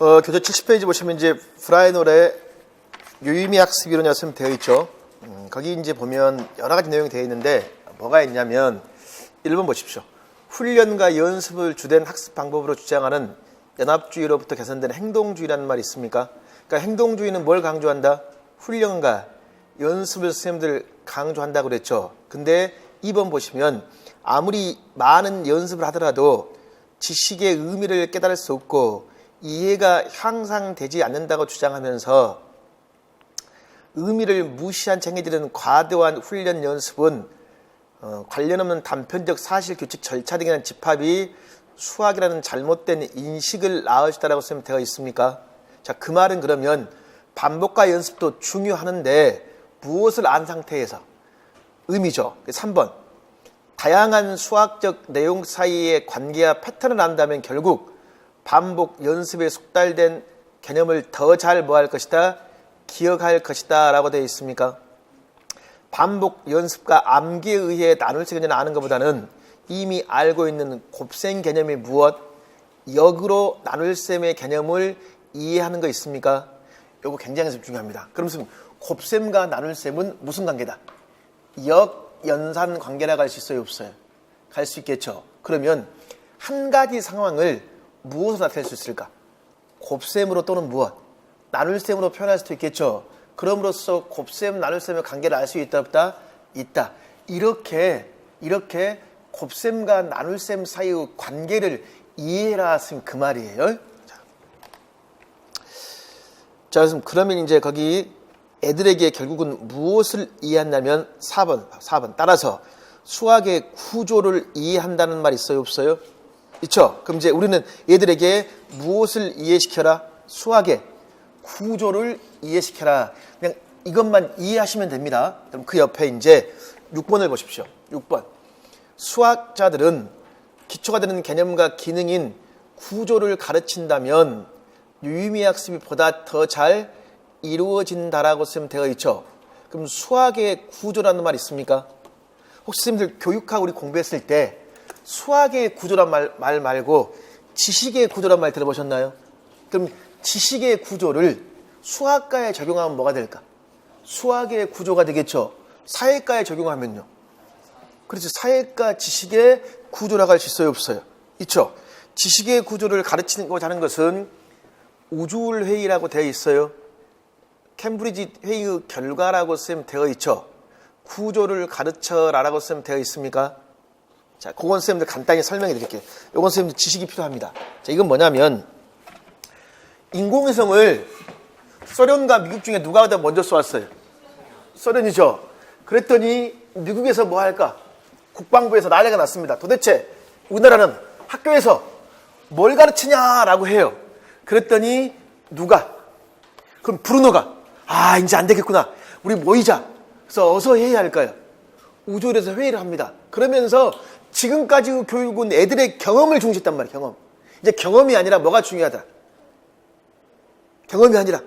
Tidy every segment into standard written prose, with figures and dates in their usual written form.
교재 70페이지 보시면 이제 브라이놀의 유의미 학습 이론이었으면 되어 있죠. 거기 이제 보면 여러 가지 내용이 되어 있는데 뭐가 있냐면 1번 보십시오. 훈련과 연습을 주된 학습 방법으로 주장하는 연합주의로부터 개선된 행동주의라는 말이 있습니까? 그러니까 행동주의는 뭘 강조한다? 훈련과 연습을 선생님들 강조한다고 그랬죠. 근데 2번 보시면 아무리 많은 연습을 하더라도 지식의 의미를 깨달을 수 없고 이해가 향상되지 않는다고 주장하면서 의미를 무시한 쟁이들은 과도한 훈련 연습은 관련 없는 단편적 사실 규칙 절차 등에 대한 집합이 수학이라는 잘못된 인식을 낳을 수 있다고 쓰면 되어 있습니까? 자, 그 말은 그러면 반복과 연습도 중요하는데 무엇을 안 상태에서 의미죠. 3번 다양한 수학적 내용 사이의 관계와 패턴을 안다면 결국 반복 연습에 숙달된 개념을 더 잘 뭐할 것이다? 기억할 것이다 라고 되어 있습니까? 반복 연습과 암기에 의해 나눌 수 개념을 아는 것보다는 이미 알고 있는 곱셈 개념이 무엇? 역으로 나눌 셈의 개념을 이해하는 거 있습니까? 이거 굉장히 중요합니다. 그럼 곱셈과 나눌 셈은 무슨 관계다? 역, 연산 관계라고 할 수 있어요? 없어요? 갈 수 있겠죠. 그러면 한 가지 상황을 무엇으로 나타낼 수 있을까? 곱셈으로 또는 무엇? 나눌셈으로 표현할 수도 있겠죠. 그럼으로써 곱셈, 나눌셈의 관계를 알 수 있다 없다? 있다. 이렇게 곱셈과 나눌셈 사이의 관계를 이해해라 쓰면 그 말이에요. 자, 그러면 이제 거기 애들에게 결국은 무엇을 이해한다면 4번 따라서 수학의 구조를 이해한다는 말이 있어요? 없어요? 있죠? 그럼 이제 우리는 얘들에게 무엇을 이해시켜라? 수학의 구조를 이해시켜라. 그냥 이것만 이해하시면 됩니다. 그럼 그 옆에 이제 6번을 보십시오. 6번. 수학자들은 기초가 되는 개념과 기능인 구조를 가르친다면 유의미 학습이 보다 더 잘 이루어진다라고 쓰면 되어 있죠. 그럼 수학의 구조라는 말 있습니까? 혹시 선생님들 교육하고 우리 공부했을 때 수학의 구조란 말 말고 지식의 구조란 말 들어보셨나요? 그럼 지식의 구조를 수학과에 적용하면 뭐가 될까? 수학의 구조가 되겠죠. 사회과에 적용하면요. 그렇죠. 사회과 지식의 구조라고 할 수 있어요? 없어요? 있죠. 지식의 구조를 가르치고자 하는 것은 우주울 회의라고 되어 있어요. 캠브리지 회의의 결과라고 쓰면 되어 있죠. 구조를 가르쳐라라고 쓰면 되어 있습니까? 자, 그건 선생님들 간단히 설명해 드릴게요. 이건 선생님들 지식이 필요합니다. 자, 이건 뭐냐면 인공위성을 소련과 미국 중에 누가 더 먼저 쏘았어요? 소련이죠. 그랬더니 미국에서 뭐 할까? 국방부에서 난리가 났습니다. 도대체 우리나라는 학교에서 뭘 가르치냐라고 해요. 그랬더니 누가? 그럼 브루노가 이제 안 되겠구나. 우리 모이자. 그래서 어서 회의해야 할까요? 우주울에서 회의를 합니다. 그러면서 지금까지 교육은 애들의 경험을 중시했단 말이에요. 경험. 이제 경험이 아니라 뭐가 중요하다? 경험이 아니라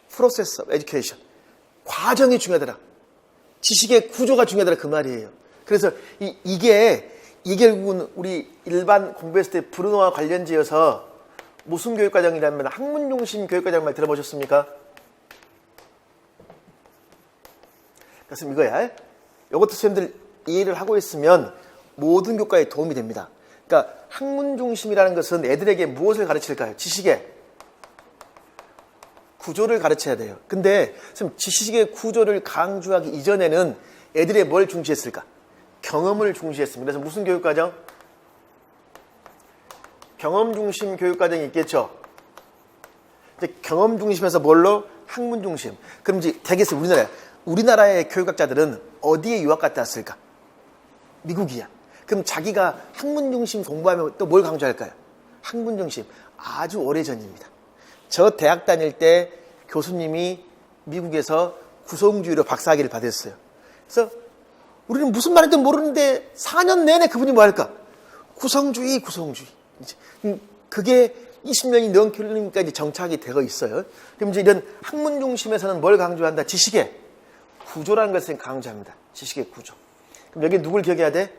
프로세스 오브 에듀케이션. 과정이 중요하더라. 지식의 구조가 중요하더라 그 말이에요. 그래서 이게 결국은 우리 일반 공부했을 때 브루노와 관련지어서 무슨 교육과정이라면 학문 중심 교육과정 말 들어보셨습니까? 그래서 이거야. 이것도 선생님들 이해를 하고 있으면 모든 교과에 도움이 됩니다. 그러니까 학문 중심이라는 것은 애들에게 무엇을 가르칠까요? 지식의 구조를 가르쳐야 돼요. 근데 지식의 구조를 강조하기 이전에는 애들이 뭘 중시했을까? 경험을 중시했습니다. 그래서 무슨 교육과정? 경험 중심 교육과정이 있겠죠. 이제 경험 중심에서 뭘로? 학문 중심. 그럼 이제 되겠어. 우리나라의 교육학자들은 어디에 유학 갔다 왔을까? 미국이야. 그럼 자기가 학문 중심 공부하면 또 뭘 강조할까요? 학문 중심. 아주 오래전입니다. 저 대학 다닐 때 교수님이 미국에서 구성주의로 박사학위를 받았어요. 그래서 우리는 무슨 말인지 모르는데 4년 내내 그분이 뭐 할까? 구성주의. 그게 20년이 넘기니까 이제 정착이 되어 있어요. 그럼 이제 이런 학문 중심에서는 뭘 강조한다? 지식의 구조라는 것을 강조합니다. 지식의 구조. 그럼 여기 누굴 기억해야 돼?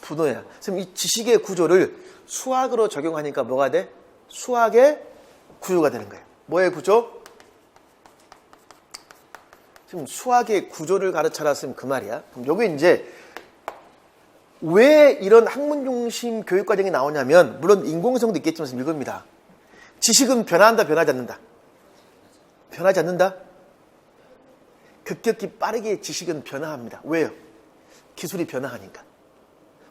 분호야. 그럼 이 지식의 구조를 수학으로 적용하니까 뭐가 돼? 수학의 구조가 되는 거예요. 뭐의 구조? 지금 수학의 구조를 가르쳐라 했으면 그 말이야. 그럼 요게 이제 왜 이런 학문 중심 교육 과정이 나오냐면, 물론 인공성도 있겠지만 이겁니다. 지식은 변화한다, 변하지 않는다? 변하지 않는다? 급격히 빠르게 지식은 변화합니다. 왜요? 기술이 변화하니까.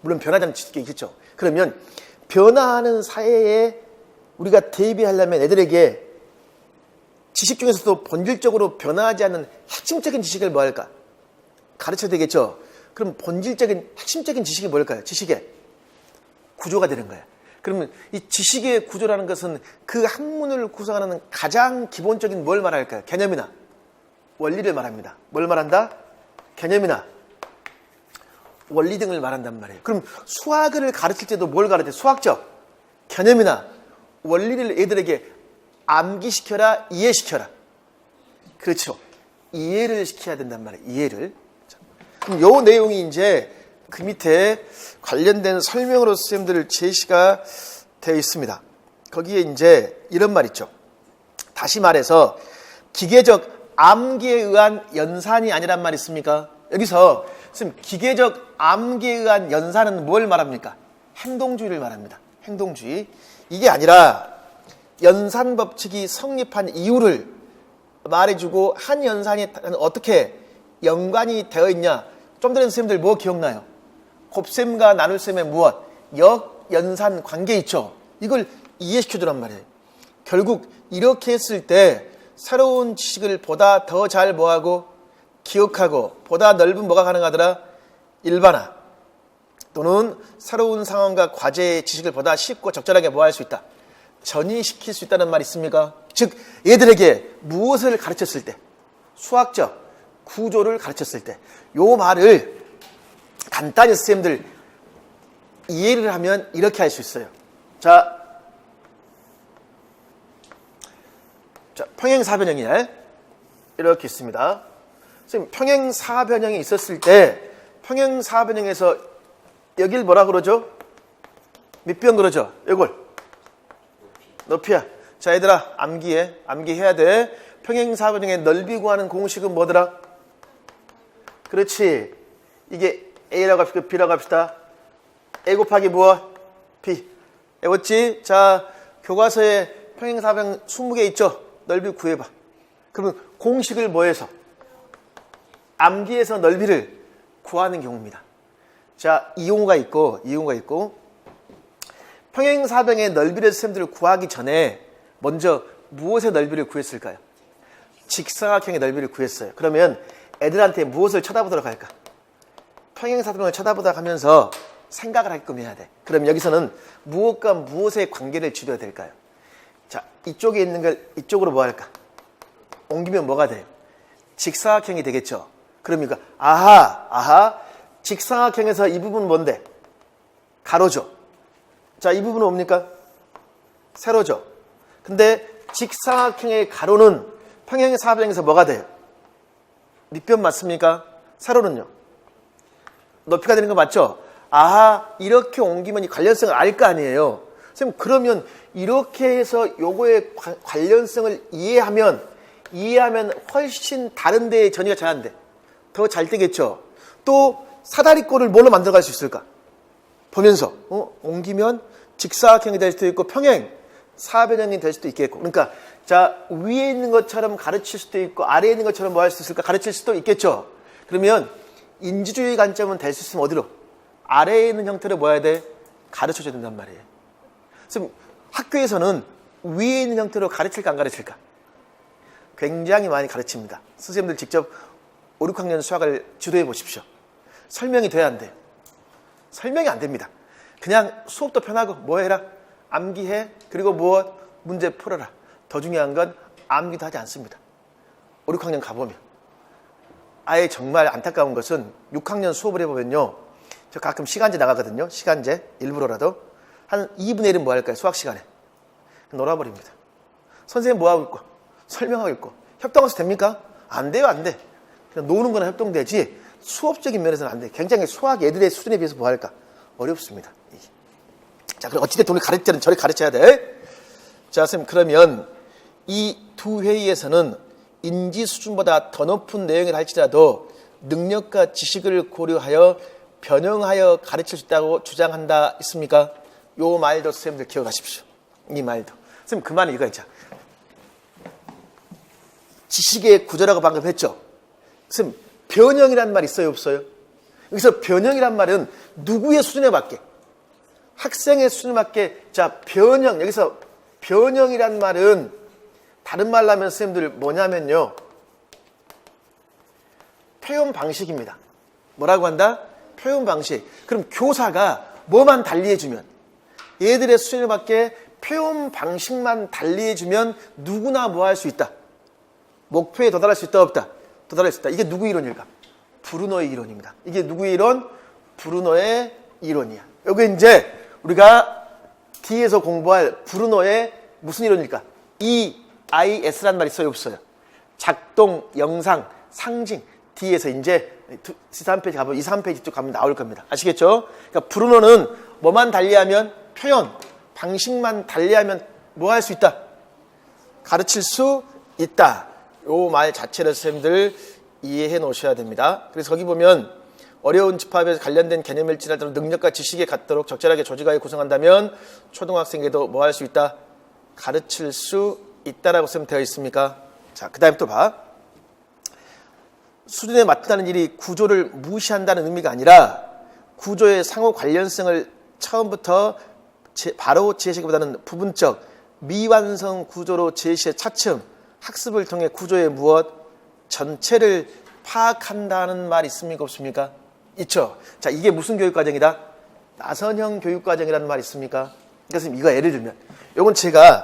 물론 변하지 않는 지식이 있겠죠. 그러면 변화하는 사회에 우리가 대비하려면 애들에게 지식 중에서도 본질적으로 변화하지 않는 핵심적인 지식을 뭐 할까? 가르쳐야 되겠죠. 그럼 본질적인 핵심적인 지식이 뭘까요? 지식의 구조가 되는 거예요. 그러면 이 지식의 구조라는 것은 그 학문을 구성하는 가장 기본적인 뭘 말할까요? 개념이나 원리를 말합니다. 뭘 말한다? 개념이나 원리 등을 말한단 말이에요. 그럼 수학을 가르칠 때도 뭘 가르쳐요? 수학적 개념이나 원리를 애들에게 암기시켜라, 이해시켜라. 그렇죠. 이해를 시켜야 된단 말이에요. 이해를. 그럼 요 내용이 이제 그 밑에 관련된 설명으로 선생님들 제시가 되어 있습니다. 거기에 이제 이런 말 있죠. 다시 말해서 기계적 암기에 의한 연산이 아니란 말이 있습니까? 여기서 선생님 기계적 암기에 의한 연산은 뭘 말합니까? 행동주의를 말합니다. 행동주의. 이게 아니라 연산 법칙이 성립한 이유를 말해주고 한 연산이 어떻게 연관이 되어 있냐. 좀 전에 선생님들 뭐 기억나요? 곱셈과 나눗셈의 무엇? 역, 연산, 관계 있죠. 이걸 이해시켜주란 말이에요. 결국 이렇게 했을 때 새로운 지식을 보다 더 잘 뭐하고 기억하고 보다 넓은 뭐가 가능하더라? 일반화 또는 새로운 상황과 과제의 지식을 보다 쉽고 적절하게 뭐 할 수 있다? 전이시킬 수 있다는 말이 있습니까? 즉 얘들에게 무엇을 가르쳤을 때 수학적 구조를 가르쳤을 때 요 말을 간단히 선생님들 이해를 하면 이렇게 할 수 있어요. 자, 평행사변형이 이렇게 있습니다. 선생님 평행사변형이 있었을 때 평행사변형에서 여길 뭐라 그러죠? 밑변 그러죠? 이걸 높이야. 자 얘들아 암기해야 돼. 평행사변형의 넓이 구하는 공식은 뭐더라? 그렇지. 이게 A라고 합시다. B라고 합시다. A 곱하기 무엇? B. 외웠지? 자, 교과서에 평행사변 20개 있죠? 넓이 구해봐. 그러면 공식을 뭐해서? 암기해서 넓이를 구하는 경우입니다. 자, 이용호가 있고 평행사변의 넓이를 선생님들 구하기 전에 먼저 무엇의 넓이를 구했을까요? 직사각형의 넓이를 구했어요. 그러면 애들한테 무엇을 쳐다보도록 할까? 평행사변을 쳐다보도록 하면서 생각을 하게끔 해야 돼. 그럼 여기서는 무엇과 무엇의 관계를 줄여야 될까요? 자, 이쪽에 있는 걸 이쪽으로 뭐 할까? 옮기면 뭐가 돼요? 직사각형이 되겠죠. 그러니까 아하 직사각형에서 이 부분은 뭔데? 가로죠. 자, 이 부분은 뭡니까? 세로죠. 근데 직사각형의 가로는 평행사변형에서 뭐가 돼요? 밑변 맞습니까? 세로는요? 높이가 되는 거 맞죠? 아하, 이렇게 옮기면 이 관련성을 알 거 아니에요. 선생님, 그러면 이렇게 해서 요거의 관련성을 이해하면 훨씬 다른 데에 전이가 잘 안 돼. 더 잘 되겠죠? 또 사다리꼴을 뭘로 만들어갈 수 있을까? 보면서 옮기면 직사각형이 될 수도 있고 평행 사변형이 될 수도 있겠고. 그러니까 자, 위에 있는 것처럼 가르칠 수도 있고 아래에 있는 것처럼 뭐 할 수 있을까? 가르칠 수도 있겠죠. 그러면 인지주의 관점은 될 수 있으면 어디로? 아래에 있는 형태로 뭐 해야 돼? 가르쳐줘야 된단 말이에요. 그래서 학교에서는 위에 있는 형태로 가르칠까 안 가르칠까? 굉장히 많이 가르칩니다. 선생님들 직접 5, 6학년 수학을 지도해 보십시오. 설명이 돼야 안 돼요. 설명이 안 됩니다. 그냥 수업도 편하고 뭐 해라? 암기해. 그리고 무엇? 문제 풀어라. 더 중요한 건 암기도 하지 않습니다. 5, 6학년 가보면. 아예 정말 안타까운 것은 6학년 수업을 해보면요. 저 가끔 시간제 나가거든요. 시간제 일부러라도. 한 2분의 1은 뭐 할까요? 수학 시간에. 놀아버립니다. 선생님 뭐하고 있고 설명하고 있고 협동해서 됩니까? 안 돼요. 안 돼. 그냥 노는 거나 협동되지 수업적인 면에서는 안 돼. 굉장히 수학 애들의 수준에 비해서 뭐 할까? 어렵습니다. 자, 그럼 어찌됐든 우리 가르칠 때는 저를 가르쳐야 돼. 자, 선생님, 그러면 이 두 회의에서는 인지 수준보다 더 높은 내용을 할지라도 능력과 지식을 고려하여 변형하여 가르칠 수 있다고 주장한다 있습니까? 요 말도 선생님들 기억하십시오. 이 말도. 선생님, 그 말은 이거 있죠. 지식의 구조라고 방금 했죠. 선생님, 변형이란 말 있어요, 없어요? 여기서 변형이란 말은 누구의 수준에 맞게? 학생의 수준에 맞게. 자, 변형. 여기서 변형이란 말은 다른 말로 하면 선생님들 뭐냐면요. 표현 방식입니다. 뭐라고 한다? 표현 방식. 그럼 교사가 뭐만 달리해주면, 얘들의 수준에 맞게 표현 방식만 달리해주면 누구나 뭐 할 수 있다? 목표에 도달할 수 있다, 없다? 도달할 수 있다. 이게 누구 이론일까? 브루노의 이론입니다. 이게 누구의 이론? 브루노의 이론이야. 여기 이제 우리가 뒤에서 공부할 브루노의 무슨 이론일까? EIS란 말이 있어요, 없어요? 작동, 영상, 상징. 뒤에서 이제 3페이지 가보면 2, 3페이지 쭉 가면 나올 겁니다. 아시겠죠? 그러니까 브루노는 뭐만 달리하면 표현, 방식만 달리하면 뭐 할 수 있다? 가르칠 수 있다. 요 말 자체를 선생님들 이해해 놓으셔야 됩니다. 그래서 거기 보면 어려운 집합에 관련된 개념일지라도 능력과 지식에 갖도록 적절하게 조직하여 구성한다면 초등학생에도 뭐 할 수 있다? 가르칠 수 있다라고 쓰면 되어 있습니까? 자, 그 다음에 또 봐. 수준에 맞다는 일이 구조를 무시한다는 의미가 아니라 구조의 상호 관련성을 처음부터 바로 제시하기보다는 부분적 미완성 구조로 제시해 차츰 학습을 통해 구조의 무엇 전체를 파악한다는 말 있습니까, 없습니까? 있죠. 자, 이게 무슨 교육과정이다? 나선형 교육과정이라는 말 있습니까? 그래서 이거 예를 들면 이건 제가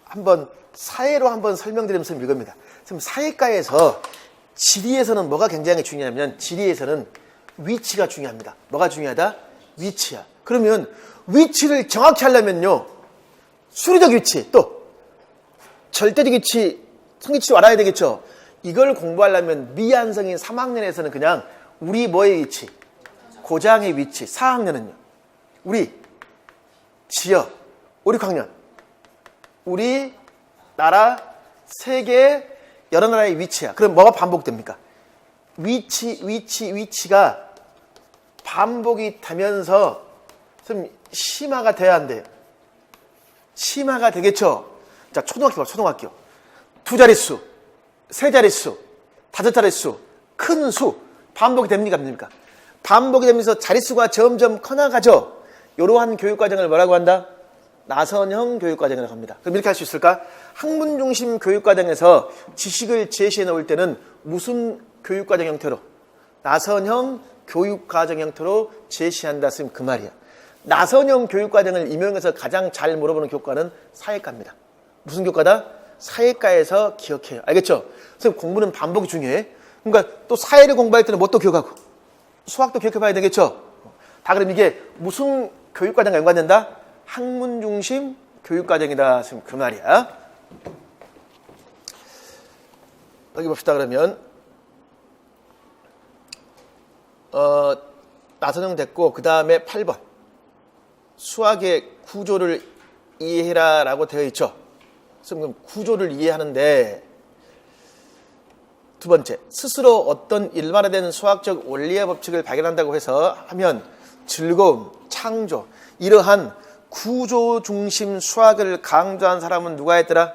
한번 사회로 한번 설명드리면서 이겁니다. 지금 사회과에서 지리에서는 뭐가 굉장히 중요하냐면 지리에서는 위치가 중요합니다. 뭐가 중요하다? 위치야. 그러면 위치를 정확히 하려면요. 수리적 위치, 또 절대적 위치, 성기치로 알아야 되겠죠. 이걸 공부하려면 미완성인 3학년에서는 그냥 우리 뭐의 위치? 고장의 위치. 4학년은요. 우리 지역, 우리 학년, 우리 나라, 세계, 여러 나라의 위치야. 그럼 뭐가 반복됩니까? 위치가 반복이 되면서 좀 심화가 돼야 안 돼요. 심화가 되겠죠. 자, 초등학교. 두 자릿수, 세 자릿수, 다섯 자릿수, 큰 수. 반복이 됩니까? 안 됩니까? 반복이 되면서 자릿수가 점점 커나가죠. 이러한 교육과정을 뭐라고 한다? 나선형 교육과정이라고 합니다. 그럼 이렇게 할 수 있을까? 학문 중심 교육과정에서 지식을 제시해 놓을 때는 무슨 교육과정 형태로? 나선형 교육과정 형태로 제시한다. 쓰면 그 말이야. 나선형 교육과정을 임용해서 가장 잘 물어보는 교과는 사회과입니다. 무슨 교과다? 사회과에서 기억해요. 알겠죠? 그래서 공부는 반복이 중요해. 그러니까 또 사회를 공부할 때는 뭣도 기억하고 수학도 기억해 봐야 되겠죠? 다 그럼 이게 무슨 교육과정과 연관된다? 학문 중심 교육과정이다. 지금 그 말이야. 여기 봅시다. 그러면 나선형 됐고 그 다음에 8번 수학의 구조를 이해해라 라고 되어 있죠. 그럼 구조를 이해하는데 두 번째, 스스로 어떤 일반화된 수학적 원리의 법칙을 발견한다고 해서 하면 즐거움, 창조, 이러한 구조 중심 수학을 강조한 사람은 누가 했더라?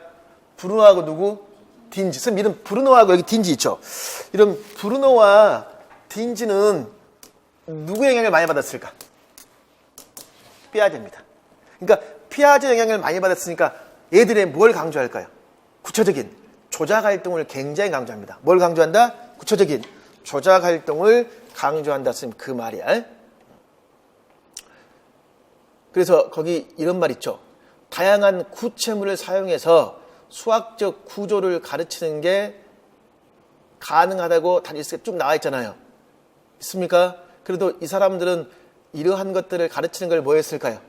브루노하고 누구? 딘지. 선생님 이름 브루노하고 여기 딘지 있죠? 이런 브루노와 딘지는 누구의 영향을 많이 받았을까? 피아제입니다. 그러니까 피아제 영향을 많이 받았으니까 얘들의 뭘 강조할까요? 구체적인 조작활동을 굉장히 강조합니다. 뭘 강조한다? 구체적인 조작활동을 강조한다. 선생님 그 말이야. 그래서 거기 이런 말 있죠. 다양한 구체물을 사용해서 수학적 구조를 가르치는 게 가능하다고 단일스가 쭉 나와 있잖아요. 있습니까? 그래도 이 사람들은 이러한 것들을 가르치는 걸 뭐 했을까요?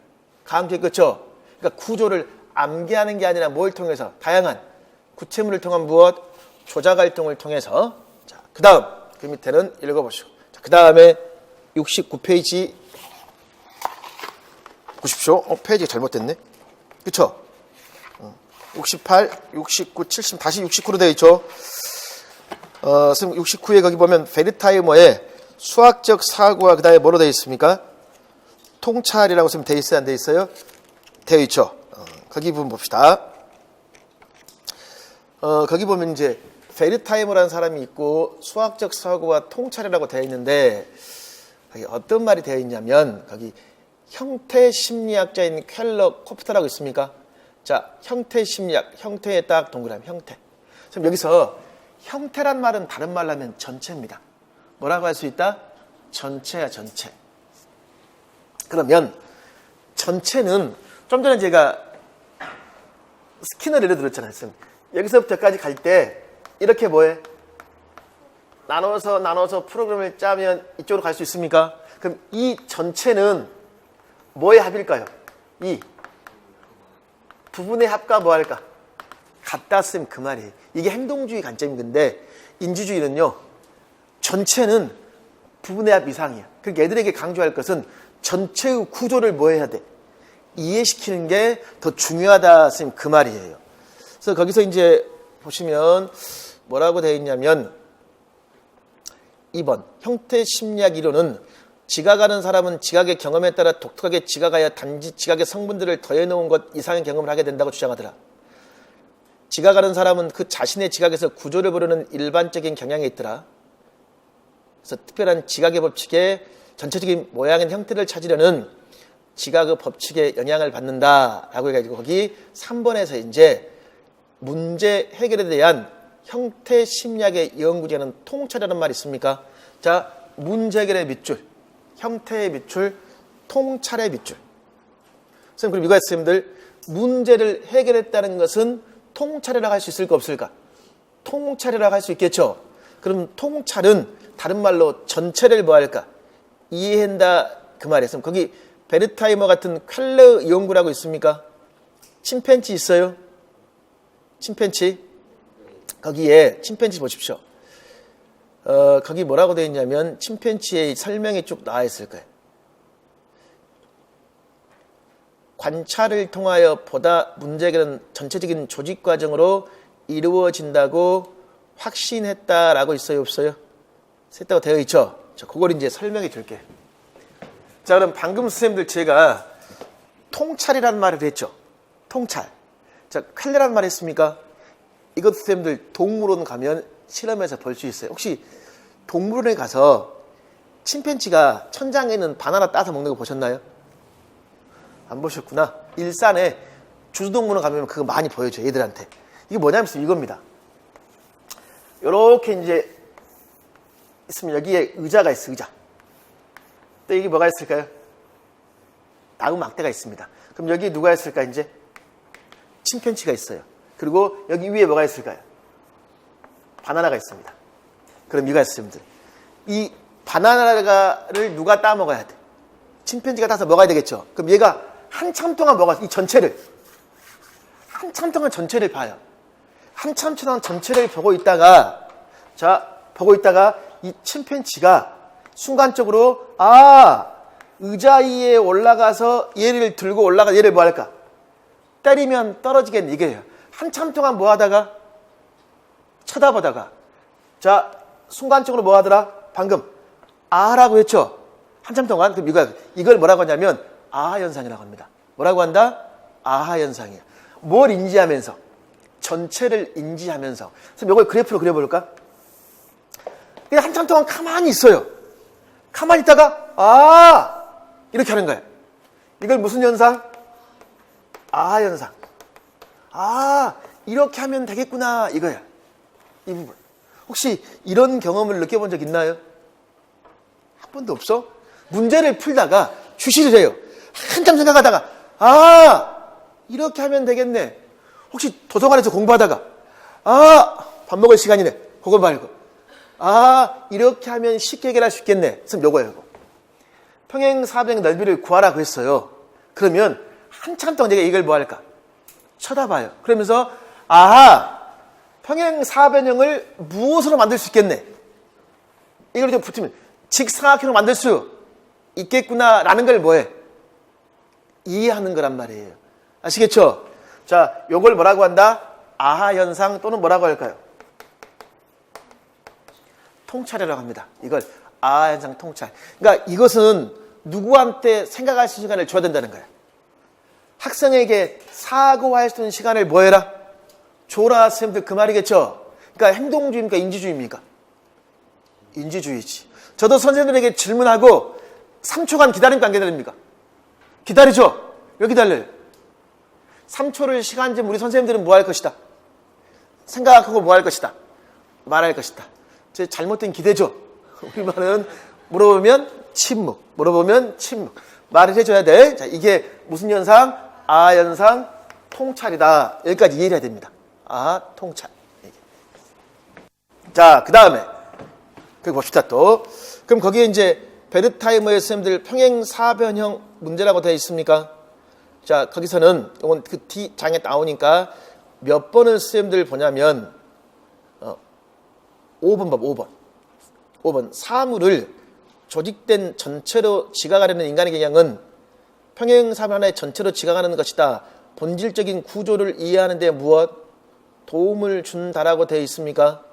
강조했겠죠? 그러니까 구조를 암기하는 게 아니라 뭘 통해서? 다양한 구체물을 통한 무엇? 조작활동을 통해서. 자, 그 다음 그 밑에는 읽어보시고. 자, 그 다음에 69페이지 보십시오. 페이지가 잘못됐네. 그쵸? 68, 69, 70, 다시 69로 되어 있죠. 선생님 69에 거기 보면 베르타이머에 수학적 사고와 그 다음에 뭐로 되어 있습니까? 통찰이라고 쓰면 되어 있어요? 안 되어 있어요? 되어 있죠. 거기 부분 봅시다. 거기 보면 이제 베르타이머라는 사람이 있고 수학적 사고와 통찰이라고 되어 있는데 거기 어떤 말이 되어 있냐면 거기 형태 심리학자인 켈러 코프터라고 있습니까? 자, 형태 심리학, 형태에 딱 동그라미 형태. 그럼 여기서 형태란 말은 다른 말로 하면 전체입니다. 뭐라고 할 수 있다? 전체야, 전체. 그러면 전체는 좀 전에 제가 스키너 예를 들었잖아요. 여기서부터까지 갈 때 이렇게 뭐해? 나눠서 프로그램을 짜면 이쪽으로 갈 수 있습니까? 그럼 이 전체는 뭐의 합일까요? 이 부분의 합과 뭐 할까? 같다 쓰면 그 말이에요. 이게 행동주의 관점인 건데 인지주의는요. 전체는 부분의 합 이상이야. 그러니까 애들에게 강조할 것은 전체의 구조를 뭐 해야 돼? 이해시키는 게 더 중요하다 쓰면 그 말이에요. 그래서 거기서 이제 보시면 뭐라고 되어 있냐면 2번 형태 심리학 이론은 지각하는 사람은 지각의 경험에 따라 독특하게 지각하여 단지 지각의 성분들을 더해놓은 것 이상의 경험을 하게 된다고 주장하더라. 지각하는 사람은 그 자신의 지각에서 구조를 부르는 일반적인 경향이 있더라. 그래서 특별한 지각의 법칙에 전체적인 모양인 형태를 찾으려는 지각의 법칙에 영향을 받는다라고 해가지고 거기 3번에서 이제 문제 해결에 대한 형태 심리학의 연구자는 통찰이라는 말이 있습니까? 자, 문제 해결의 밑줄, 형태의 밑줄, 통찰의 밑줄. 선생님, 그럼 이거 선생님들 문제를 해결했다는 것은 통찰이라고 할 수 있을까 없을까? 통찰이라고 할 수 있겠죠. 그럼 통찰은 다른 말로 전체를 뭐 할까? 이해한다 그 말이었으면 거기 베르타이머 같은 켈러 연구라고 있습니까? 침팬지 있어요? 침팬지? 거기에 침팬지 보십시오. 거기 뭐라고 되어 있냐면 침팬지의 설명이 쭉 나와 있을 거예요. 관찰을 통하여 보다 문제 해결은 전체적인 조직 과정으로 이루어진다고 확신했다라고 있어요, 없어요? 했다고 되어 있죠? 자, 그걸 이제 설명해 줄게요. 자, 그럼 방금 선생님들 제가 통찰이라는 말을 했죠? 통찰. 자, 켈레라는 말 했습니까? 이것 선생님들 동물원 가면 실험에서 볼 수 있어요. 혹시 동물원에 가서 침팬지가 천장에 있는 바나나 따서 먹는 거 보셨나요? 안 보셨구나. 일산에 주주동물원 가면 그거 많이 보여줘요, 얘들한테. 이게 뭐냐면 이겁니다. 요렇게 이제 있으면 여기에 의자가 있어, 의자. 또 여기 뭐가 있을까요? 나무막대가 있습니다. 그럼 여기 누가 있을까, 이제? 침팬지가 있어요. 그리고 여기 위에 뭐가 있을까요? 바나나가 있습니다. 그럼 이거 있습니다. 이 바나나를 누가 따먹어야 돼? 침팬지가 따서 먹어야 되겠죠. 그럼 얘가 한참 동안 이 전체를 한참 동안 전체를 봐요. 한참 동안 전체를 보고 있다가 이 침팬지가 순간적으로 의자 위에 올라가서 얘를 들고 올라가 얘를 뭐 할까? 때리면 떨어지겠네 이게요. 한참 동안 뭐 하다가 쳐다보다가 순간적으로 뭐 하더라? 방금 아라고 했죠. 한참 동안. 그럼 이걸 뭐라고 하냐면 아하 현상이라고 합니다. 뭐라고 한다? 아하 현상이야. 뭘 인지하면서? 전체를 인지하면서. 그래서 이걸 그래프로 그려볼까? 그냥 한참 동안 가만히 있어요. 가만히 있다가 이렇게 하는 거예요. 이걸 무슨 현상? 아하 현상. 이렇게 하면 되겠구나 이거야. 이 부분. 혹시 이런 경험을 느껴본 적 있나요? 한 번도 없어? 문제를 풀다가 주시를 해요. 한참 생각하다가 이렇게 하면 되겠네. 혹시 도서관에서 공부하다가 밥 먹을 시간이네. 그거 말고 이렇게 하면 쉽게 해결할 수 있겠네. 그럼 요거예요. 이거. 평행사변의 넓이를 구하라고 했어요. 그러면 한참 동안 내가 이걸 뭐 할까? 쳐다봐요. 그러면서 평행사변형을 무엇으로 만들 수 있겠네. 이걸 좀 붙이면 직사각형으로 만들 수 있겠구나라는 걸 뭐해? 이해하는 거란 말이에요. 아시겠죠? 자, 요걸 뭐라고 한다? 아하 현상 또는 뭐라고 할까요? 통찰이라고 합니다. 이걸 아하 현상 통찰. 그러니까 이것은 누구한테 생각할 수 있는 시간을 줘야 된다는 거예요. 학생에게 사고할 수 있는 시간을 뭐 해라? 줘라. 선생님들 그 말이겠죠? 그러니까 행동주의입니까? 인지주의입니까? 인지주의지. 저도 선생님들에게 질문하고 3초간 기다립니까? 안 기다립니까? 기다리죠? 왜 기다려요? 3초를 시간쯤 우리 선생님들은 뭐 할 것이다? 생각하고 뭐 할 것이다? 말할 것이다. 제 잘못된 기대죠. 우리말은 물어보면 침묵, 물어보면 침묵. 말을 해줘야 돼. 자, 이게 무슨 현상? 아 현상 통찰이다. 여기까지 이해를 해야 됩니다. 아 통찰. 자, 그 다음에 그 봅시다 또. 그럼 거기에 이제 베르타이머의 선생님들 평행사변형 문제라고 되어 있습니까? 자, 거기서는 이건 그 D장에 나오니까 몇 번을 선생님들 보냐면 5번 봐, 5번. 사물을 조직된 전체로 지각하려는 인간의 경향은 평행사변 하나의 전체로 지각하는 것이다. 본질적인 구조를 이해하는 데 무엇? 도움을 준다라고 되어 있습니까?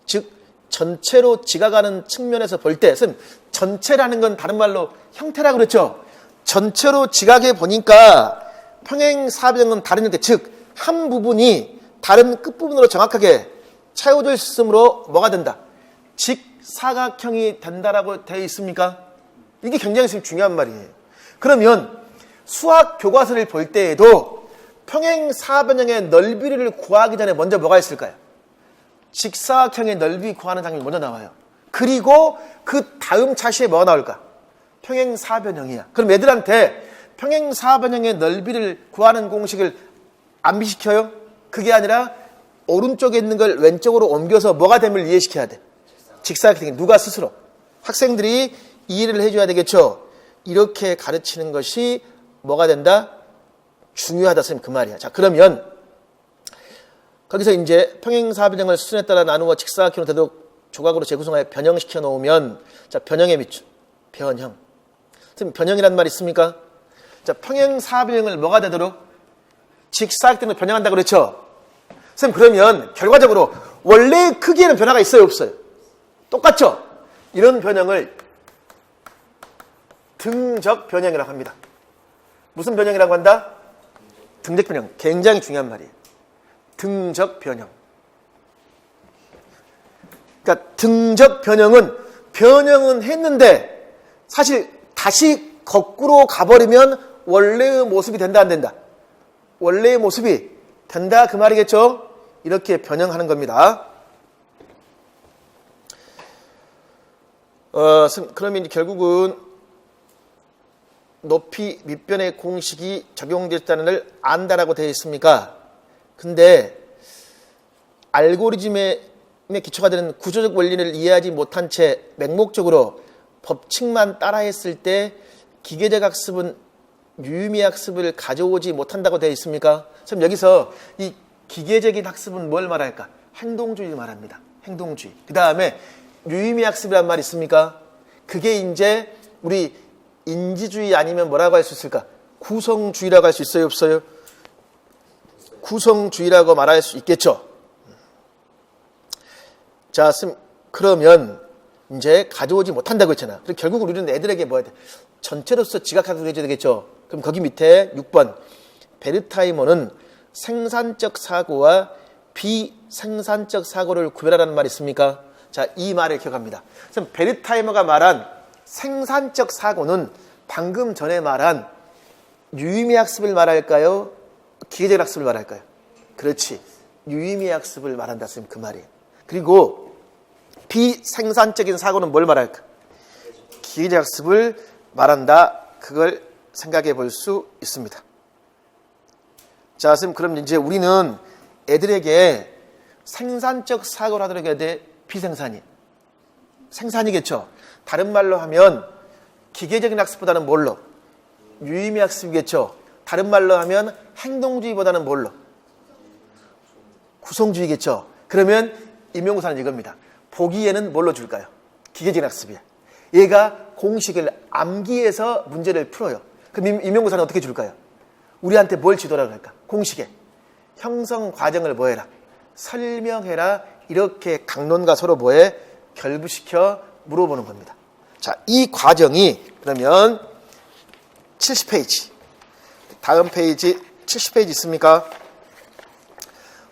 즉 전체로 지각하는 측면에서 볼 때, 선생님, 전체라는 건 다른 말로 형태라고 그랬죠? 전체로 지각해 보니까 평행사변은 다른 형태, 즉 한 부분이 다른 끝부분으로 정확하게 채워져 있으므로 뭐가 된다? 직사각형이 된다라고 되어 있습니까? 이게 굉장히 중요한 말이에요. 그러면 수학 교과서를 볼 때에도 평행사변형의 넓이를 구하기 전에 먼저 뭐가 있을까요? 직사각형의 넓이 구하는 장면이 먼저 나와요. 그리고 그 다음 차시에 뭐가 나올까? 평행사변형이야. 그럼 애들한테 평행사변형의 넓이를 구하는 공식을 암기시켜요? 그게 아니라 오른쪽에 있는 걸 왼쪽으로 옮겨서 뭐가 됨을 이해시켜야 돼. 직사각형이 누가 스스로. 학생들이 이해를 해줘야 되겠죠. 이렇게 가르치는 것이 뭐가 된다? 중요하다. 선생님 그 말이야. 자, 그러면 거기서 이제 평행사변형을 수준에 따라 나누어 직사각형으로 되도록 조각으로 재구성하여 변형시켜 놓으면, 자, 변형에 미쳐. 변형. 선생님 변형이란 말 있습니까? 자, 평행사변형을 뭐가 되도록? 직사각형으로 변형한다고 그랬죠? 선생님 그러면 결과적으로 원래 크기에는 변화가 있어요? 없어요? 똑같죠? 이런 변형을 등적 변형이라고 합니다. 무슨 변형이라고 한다? 등적 변형. 굉장히 중요한 말이에요. 등적 변형. 그러니까 등적 변형은 했는데 사실 다시 거꾸로 가버리면 원래의 모습이 된다 안 된다? 원래의 모습이 된다 그 말이겠죠? 이렇게 변형하는 겁니다. 그러면 이제 결국은 높이 밑변의 공식이 적용됐다는 걸 안다라고 되어 있습니까? 근데 알고리즘에 기초가 되는 구조적 원리를 이해하지 못한 채 맹목적으로 법칙만 따라했을 때 기계적 학습은 유의미 학습을 가져오지 못한다고 되어 있습니까? 그럼 여기서 이 기계적인 학습은 뭘 말할까? 행동주의를 말합니다. 행동주의. 그 다음에 유의미 학습이란 말 있습니까? 그게 이제 우리 인지주의 아니면 뭐라고 할 수 있을까? 구성주의라고 할 수 있어요? 없어요? 구성주의라고 말할 수 있겠죠. 자, 그러면 이제 가져오지 못한다고 했잖아. 그럼 결국 우리는 애들에게 뭐 해야 돼? 전체로서 지각하도록 해줘야 되겠죠. 그럼 거기 밑에 6번. 베르타이머는 생산적 사고와 비생산적 사고를 구별하라는 말이 있습니까? 자, 이 말을 기억합니다. 그럼 베르타이머가 말한 생산적 사고는 방금 전에 말한 유의미 학습을 말할까요? 기계적 학습을 말할까요? 그렇지. 유의미 학습을 말한다. 선생님 그 말이에요. 그리고 비생산적인 사고는 뭘 말할까? 기계적 학습을 말한다. 그걸 생각해 볼 수 있습니다. 자, 선생님 그럼 이제 우리는 애들에게 생산적 사고를 하도록 해야 돼? 비생산이? 생산이겠죠. 다른 말로 하면 기계적인 학습보다는 뭘로? 유의미 학습이겠죠. 다른 말로 하면 행동주의보다는 뭘로? 구성주의겠죠. 그러면 임용고사는 이겁니다. 보기에는 뭘로 줄까요? 기계적인 학습이야. 얘가 공식을 암기해서 문제를 풀어요. 그럼 임용고사는 어떻게 줄까요? 우리한테 뭘 지도라고 할까? 공식에 형성 과정을 뭐해라? 설명해라. 이렇게 강론과 서로 뭐해? 결부시켜 물어보는 겁니다. 자, 이 과정이 그러면 70페이지. 다음 페이지 70페이지 있습니까?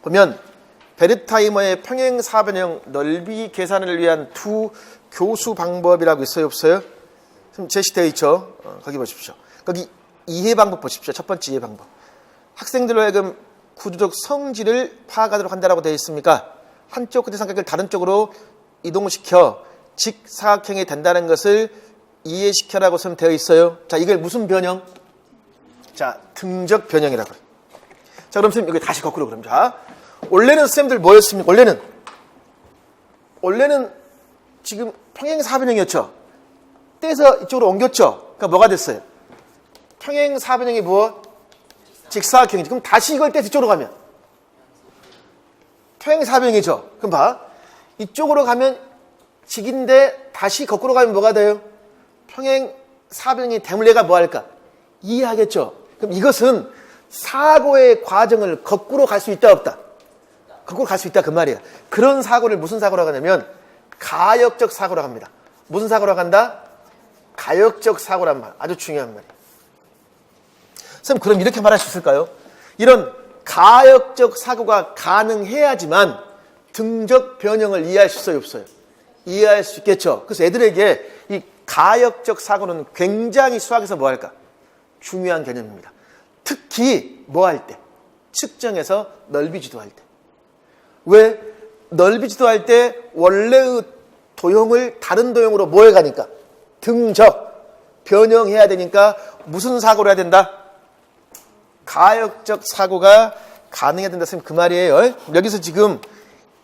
보면 베르타이머의 평행사변형 넓이 계산을 위한 두 교수 방법이라고 있어요, 없어요? 그럼 제시되어 있죠? 거기 보십시오. 거기 이해 방법 보십시오. 첫 번째 이해 방법. 학생들로 하여금 구조적 성질을 파악하도록 한다라고 되어 있습니까? 한쪽 끝의 삼각형을 다른 쪽으로 이동시켜 직사각형이 된다는 것을 이해시켜라고 선 되어 있어요. 자, 이게 무슨 변형? 자, 등적 변형이라고 그래요. 자, 그럼 선생님 여기 다시 거꾸로 그럼. 자, 원래는 선생님들 뭐였습니까? 원래는 지금 평행사변형이었죠. 떼서 이쪽으로 옮겼죠. 그러니까 뭐가 됐어요? 평행사변형이 뭐? 직사각형이지. 그럼 다시 이걸 떼서 이쪽으로 가면 평행사변형이죠. 그럼 봐. 이쪽으로 가면 직인데 다시 거꾸로 가면 뭐가 돼요? 평행사변형이 되면 얘가 뭐 할까? 이해하겠죠. 그럼 이것은 사고의 과정을 거꾸로 갈 수 있다 없다? 거꾸로 갈 수 있다 그 말이에요. 그런 사고를 무슨 사고라고 하냐면 가역적 사고라고 합니다. 무슨 사고라고 한다? 가역적 사고란 말. 아주 중요한 말이에요. 선생님 그럼 이렇게 말할 수 있을까요? 이런 가역적 사고가 가능해야지만 등적 변형을 이해할 수 있어요, 없어요? 이해할 수 있겠죠. 그래서 애들에게 이 가역적 사고는 굉장히 수학에서 뭐 할까? 중요한 개념입니다. 특히 뭐 할 때? 측정해서 넓이 지도할 때. 왜? 넓이 지도할 때 원래의 도형을 다른 도형으로 뭐 해가니까? 등적 변형해야 되니까 무슨 사고를 해야 된다? 가역적 사고가 가능해야 된다. 선생님 그 말이에요. 여기서 지금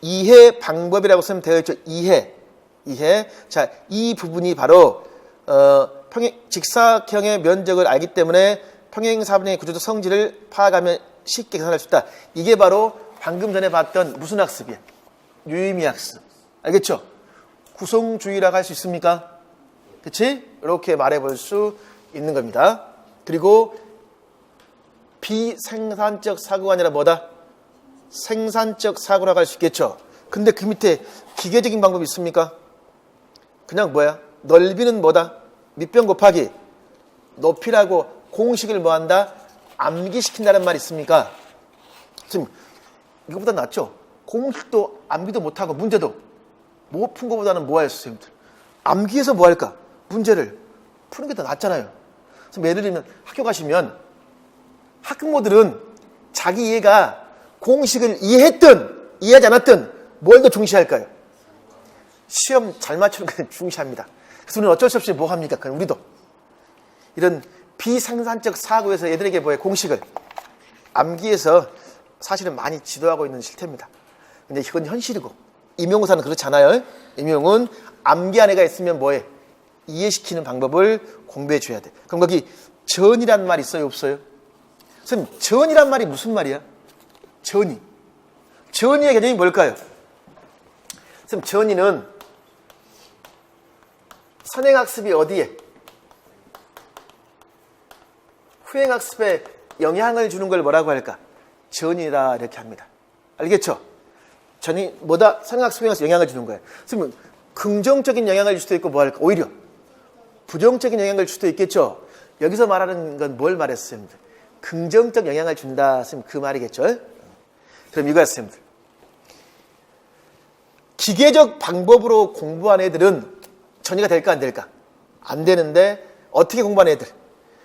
이해 방법이라고 쓰면 되어 있죠. 이해. 자, 이 부분이 바로 직사각형의 면적을 알기 때문에 평행사변형의 구조적 성질을 파악하면 쉽게 계산할 수 있다. 이게 바로 방금 전에 봤던 무슨 학습이야? 유의미 학습. 알겠죠? 구성주의라고 할 수 있습니까? 그치? 이렇게 말해볼 수 있는 겁니다. 그리고 비생산적 사고가 아니라 뭐다? 생산적 사고라고 할 수 있겠죠? 근데 그 밑에 기계적인 방법이 있습니까? 그냥 뭐야? 넓이는 뭐다? 밑변 곱하기 높이라고 공식을 뭐한다? 암기시킨다는 말 있습니까? 지금 이거보다 낫죠? 공식도 암기도 못하고 문제도 못 푼 것보다는 뭐 하였어요, 선생님들? 암기해서 뭐 할까? 문제를 푸는 게 더 낫잖아요. 그래서 예를 들면 학교 가시면 학부모들은 자기 이해가 공식을 이해했든 이해하지 않았든 뭘 더 중시할까요? 시험 잘 맞추는 걸 중시합니다. 그래서 우리는 어쩔 수 없이 뭐 합니까? 그럼 우리도 이런 비생산적 사고에서 애들에게 뭐해? 공식을 암기해서 사실은 많이 지도하고 있는 실태입니다. 근데 이건 현실이고 임용고사는 그렇지 않아요. 임용은 암기 안에가 있으면 뭐해? 이해시키는 방법을 공부해 줘야 돼. 그럼 거기 전이란 말 있어요, 없어요? 선생님, 전이란 말이 무슨 말이야? 전이. 전이의 개념이 뭘까요? 선생님, 전이는 선행학습이 어디에? 후행학습에 영향을 주는 걸 뭐라고 할까? 전이라 이렇게 합니다. 알겠죠? 전이 뭐다? 선행학습, 후행학습 영향을 주는 거예요. 선생님, 긍정적인 영향을 줄 수도 있고 뭐 할까? 오히려 부정적인 영향을 줄 수도 있겠죠? 여기서 말하는 건 뭘 말했어요? 긍정적 영향을 준다. 선생님, 그 말이겠죠? 그럼 이거야, 선생님들. 기계적 방법으로 공부한 애들은 전이가 될까 안 될까? 안 되는데 어떻게 공부한 애들?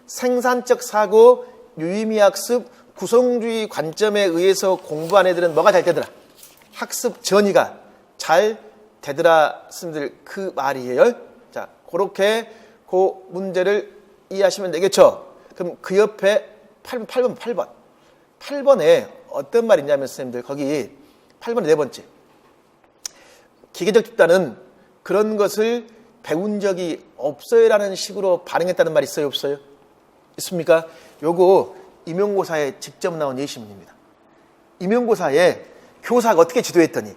생산적 사고, 유의미 학습, 구성주의 관점에 의해서 공부한 애들은 뭐가 잘 되더라? 학습 전이가 잘 되더라. 선생님들 그 말이에요. 자, 그렇게 그 문제를 이해하시면 되겠죠? 그럼 그 옆에 8번에 어떤 말이 있냐면 선생님들 거기 8번의 네 번째. 기계적 집단은 그런 것을 배운 적이 없어요라는 식으로 반응했다는 말이 있어요, 없어요? 있습니까? 요거 임용고사에 직접 나온 예시문입니다. 임용고사에 교사가 어떻게 지도했더니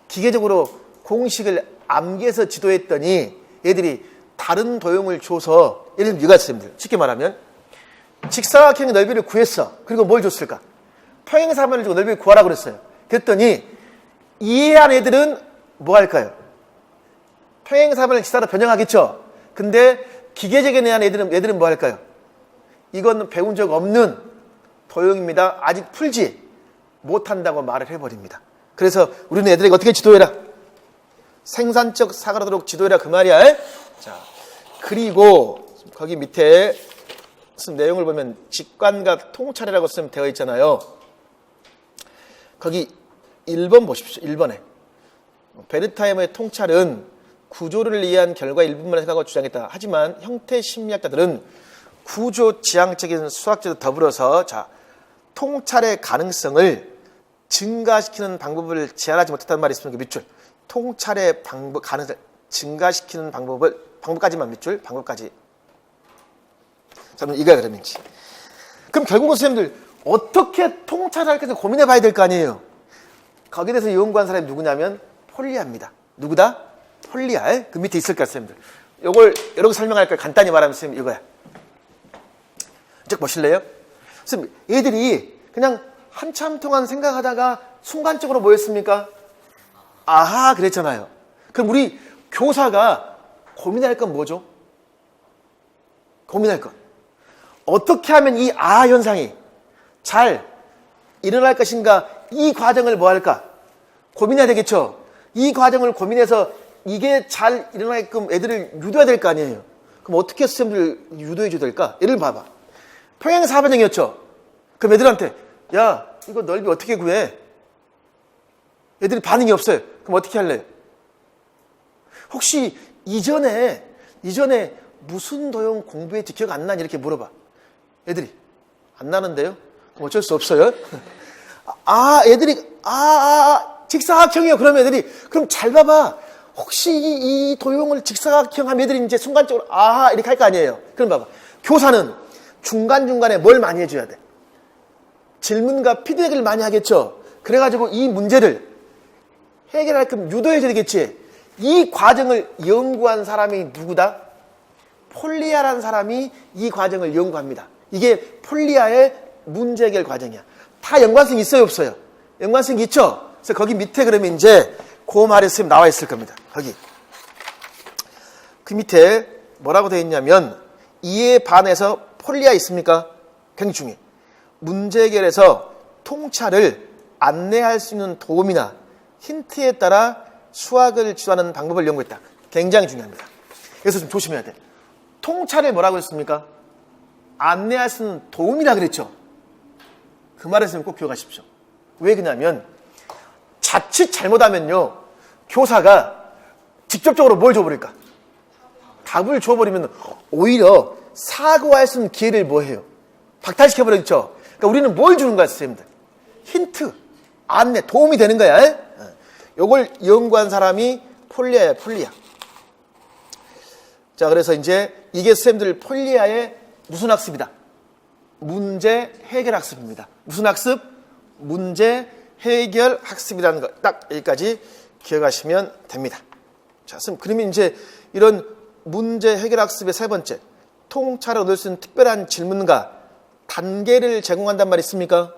기계적으로 공식을 암기해서 지도했더니 얘들이 다른 도형을 줘서 예를 들면 이거 선생님들 쉽게 말하면 직사각형의 넓이를 구했어. 그리고 뭘 줬을까? 평행사변을 주고 넓이를 구하라고 그랬어요. 그랬더니 이해한 애들은 뭐 할까요? 평행사변을 직사로 변형하겠죠. 근데 기계적인 애들은 뭐 할까요? 이건 배운 적 없는 도형입니다. 아직 풀지 못한다고 말을 해버립니다. 그래서 우리는 애들에게 어떻게 지도해라? 생산적 사고를 하도록 지도해라 그 말이야. 자, 그리고 거기 밑에 쓴 내용을 보면 직관과 통찰이라고 쓰면 되어 있잖아요. 거기 1번 보십시오. 1번에 베르타이머의 통찰은 구조를 이해한 결과 일부분만 생각하고 주장했다. 하지만 형태 심리학자들은 구조 지향적인 수학자도 더불어서 자, 통찰의 가능성을 증가시키는 방법을 제안하지 못했다는 말이 있습니다. 밑줄. 통찰의 가능성을 증가시키는 방법까지만 밑줄, 방법까지. 자, 그럼 이거야, 그러면지. 그럼 결국은 선생님들, 어떻게 통찰을 할까 고민해 봐야 될 거 아니에요? 거기에 대해서 연구한 사람이 누구냐면, 폴리아입니다. 누구다? 폴리아. 그 밑에 있을 거야, 선생님들. 요걸 여러 개 설명할 거야. 간단히 말하면 선생님, 이거야. 쭉 보실래요? 선생님, 얘들이 그냥 한참 동안 생각하다가 순간적으로 뭐였습니까? 아하, 그랬잖아요. 그럼 우리 교사가 고민할 건 뭐죠? 고민할 건. 어떻게 하면 이 아하 현상이 잘 일어날 것인가? 이 과정을 뭐 할까? 고민해야 되겠죠? 이 과정을 고민해서 이게 잘 일어나게끔 애들을 유도해야 될 거 아니에요? 그럼 어떻게 선생님들 유도해 줘야 될까? 예를 봐봐. 평행사변형이었죠? 그럼 애들한테 야, 이거 넓이 어떻게 구해? 애들이 반응이 없어요. 그럼 어떻게 할래요? 혹시 이전에 무슨 도형 공부했지 기억 안 나니? 이렇게 물어봐. 애들이 안 나는데요? 그럼 어쩔 수 없어요. 애들이 직사각형이요. 그러면 애들이 그럼 잘 봐봐. 혹시 이 도형을 직사각형 하면 애들이 이제 순간적으로 이렇게 할 거 아니에요. 그럼 봐봐. 교사는 중간중간에 뭘 많이 해줘야 돼? 질문과 피드백을 많이 하겠죠. 그래가지고 이 문제를 해결할끔 유도해줘야 되겠지. 이 과정을 연구한 사람이 누구다? 폴리아라는 사람이 이 과정을 연구합니다. 이게 폴리아의 문제 해결 과정이야. 다 연관성이 있어요, 없어요? 연관성이 있죠? 그래서 거기 밑에 그러면 이제 그 말이 쓰면 나와 있을 겁니다. 거기. 그 밑에 뭐라고 되어 있냐면 이에 반해서 폴리아 있습니까? 굉장히 중요해. 문제 해결에서 통찰을 안내할 수 있는 도움이나 힌트에 따라 수학을 지도하는 방법을 연구했다. 굉장히 중요합니다. 그래서 좀 조심해야 돼. 통찰을 뭐라고 했습니까? 안내할 수 있는 도움이라 그랬죠. 그 말을 꼭 기억하십시오. 왜 그러냐면 자칫 잘못하면요, 교사가 직접적으로 뭘 줘버릴까? 답을 줘버리면 오히려 사고할 수 있는 기회를 뭐 해요? 박탈시켜버리죠. 그러니까 우리는 뭘 주는 거야, 선생님들? 힌트, 안내, 도움이 되는 거야. 요걸 연구한 사람이 폴리아야, 폴리아. 자, 그래서 이제 이게 선생님들 폴리아의 무슨 학습이다? 문제 해결 학습입니다. 무슨 학습? 문제 해결 학습이라는 거 딱 여기까지 기억하시면 됩니다. 자, 그러면 이제 이런 문제 해결 학습의 세 번째, 통찰을 얻을 수 있는 특별한 질문과 단계를 제공한단 말이 있습니까?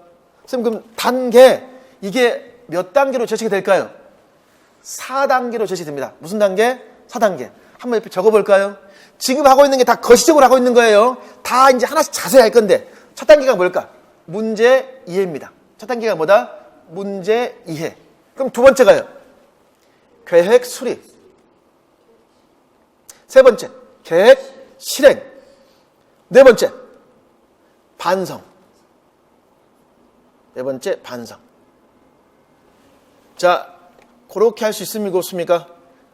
선생님, 그럼 단계, 이게 몇 단계로 제시가 될까요? 4단계로 제시됩니다. 무슨 단계? 4단계. 한번 옆에 적어볼까요? 지금 하고 있는 게 다 거시적으로 하고 있는 거예요. 다 이제 하나씩 자세히 할 건데, 첫 단계가 뭘까? 문제 이해입니다. 첫 단계가 뭐다? 문제 이해. 그럼 두 번째가요? 계획 수립. 세 번째, 계획 실행. 네 번째, 반성. 네 번째, 반성. 자, 그렇게 할 수 있습니까? 없습니까?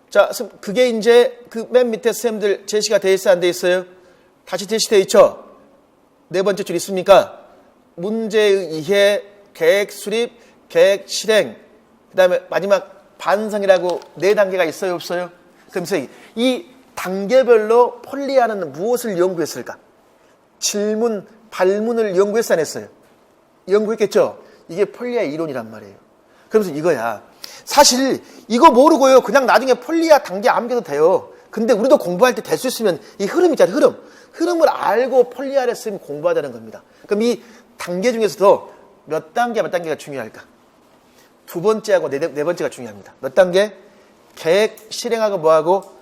자, 그게 이제 그 맨 밑에 선생님들 제시가 돼 있어요? 안 돼 있어요? 다시 제시되어 있죠? 네 번째 줄 있습니까? 문제의 이해, 계획 수립, 계획 실행, 그 다음에 마지막 반성이라고 네 단계가 있어요? 없어요? 그럼 이 단계별로 폴리아는 무엇을 연구했을까? 질문, 발문을 연구했어, 안 했어요? 연구했겠죠? 이게 폴리아의 이론이란 말이에요. 그러면서 이거야. 사실 이거 모르고요, 그냥 나중에 폴리아 단계 안 배워도 돼요. 근데 우리도 공부할 때 될 수 있으면 이 흐름 있잖아요, 흐름. 흐름을 알고 폴리아를 쓰면 공부하자는 겁니다. 그럼 이 단계 중에서도 몇 단계가 중요할까? 두 번째하고 네 번째가 중요합니다. 몇 단계? 계획, 실행하고 뭐하고?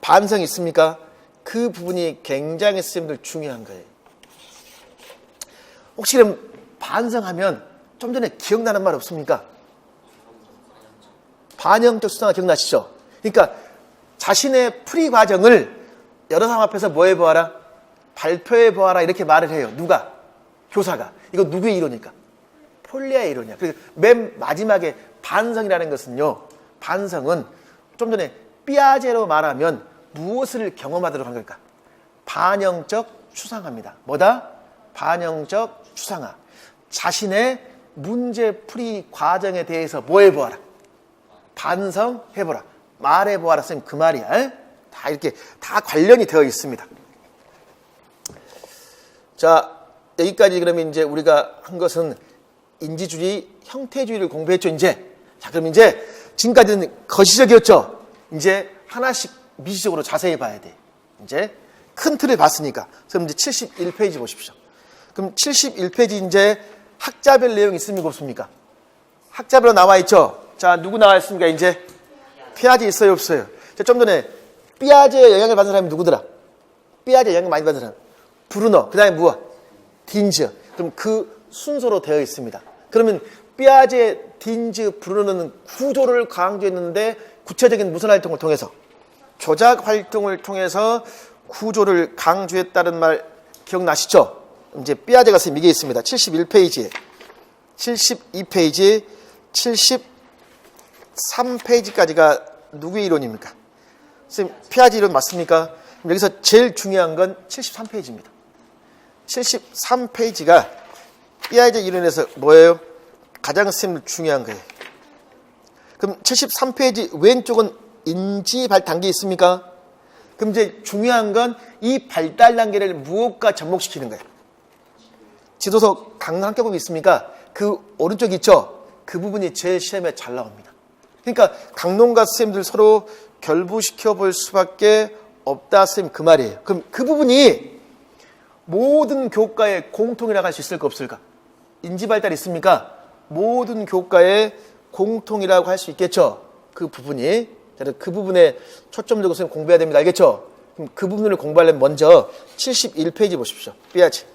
반성이 있습니까? 그 부분이 굉장히 선생님들 중요한 거예요. 혹시 그럼 반성하면 좀 전에 기억나는 말 없습니까? 반영적 수상화 기억나시죠? 그러니까 자신의 풀이 과정을 여러 사람 앞에서 뭐 해보아라? 발표해보아라 이렇게 말을 해요. 누가? 교사가. 이거 누구의 이론일까? 폴리아의 이론이야. 그래서 맨 마지막에 반성이라는 것은요. 반성은 좀 전에 삐아제로 말하면 무엇을 경험하도록 한 걸까? 반영적 추상화입니다. 뭐다? 반영적 추상화. 자신의 문제풀이 과정에 대해서 뭐 해보아라? 반성해보라. 말해보아라. 선생님 그 말이야. 에? 다 이렇게 다 관련이 되어 있습니다. 자, 여기까지 그러면 이제 우리가 한 것은 인지주의, 형태주의를 공부했죠, 이제. 자, 그럼 이제 지금까지는 거시적이었죠. 이제 하나씩 미시적으로 자세히 봐야 돼. 이제 큰 틀을 봤으니까. 그럼 이제 71페이지 보십시오. 그럼 71페이지 이제 학자별 내용 있습니까, 없습니까? 학자별로 나와 있죠. 자, 누구 나와 있습니까, 이제? 피아제 있어요, 없어요? 자, 좀 전에 삐아제에 영향을 받은 사람이 누구더라? 삐아제에 영향을 많이 받은 사람. 브루너, 그 다음에 무엇? 딘즈. 그럼 그 순서로 되어 있습니다. 그러면 삐아제, 딘즈, 브루너는 구조를 강조했는데 구체적인 무슨 활동을 통해서? 조작 활동을 통해서 구조를 강조했다는 말 기억나시죠? 이제 삐아제가 선생님 이게 있습니다. 71페이지에 72페이지 73페이지까지가 누구의 이론입니까? 선생님 삐아제 이론 맞습니까? 여기서 제일 중요한 건 73페이지입니다. 73페이지가 삐아제 이론에서 뭐예요? 가장 선생님 중요한 거예요. 그럼 73페이지 왼쪽은 인지 발 단계 있습니까? 그럼 이제 중요한 건 이 발달 단계를 무엇과 접목시키는 거예요? 지도서 강론 학교법이 있습니까? 그 오른쪽 있죠? 그 부분이 제일 시험에 잘 나옵니다. 그러니까 강론과 선생님들 서로 결부시켜 볼 수밖에 없다 선생님 그 말이에요. 그럼 그 부분이 모든 교과의 공통이라고 할 수 있을까 없을까? 인지 발달 있습니까? 모든 교과의 공통이라고 할 수 있겠죠? 그 부분이. 그 부분에 초점 두고 선생님 공부해야 됩니다. 알겠죠? 그럼 그 부분을 공부하려면 먼저 71페이지 보십시오. 삐아지.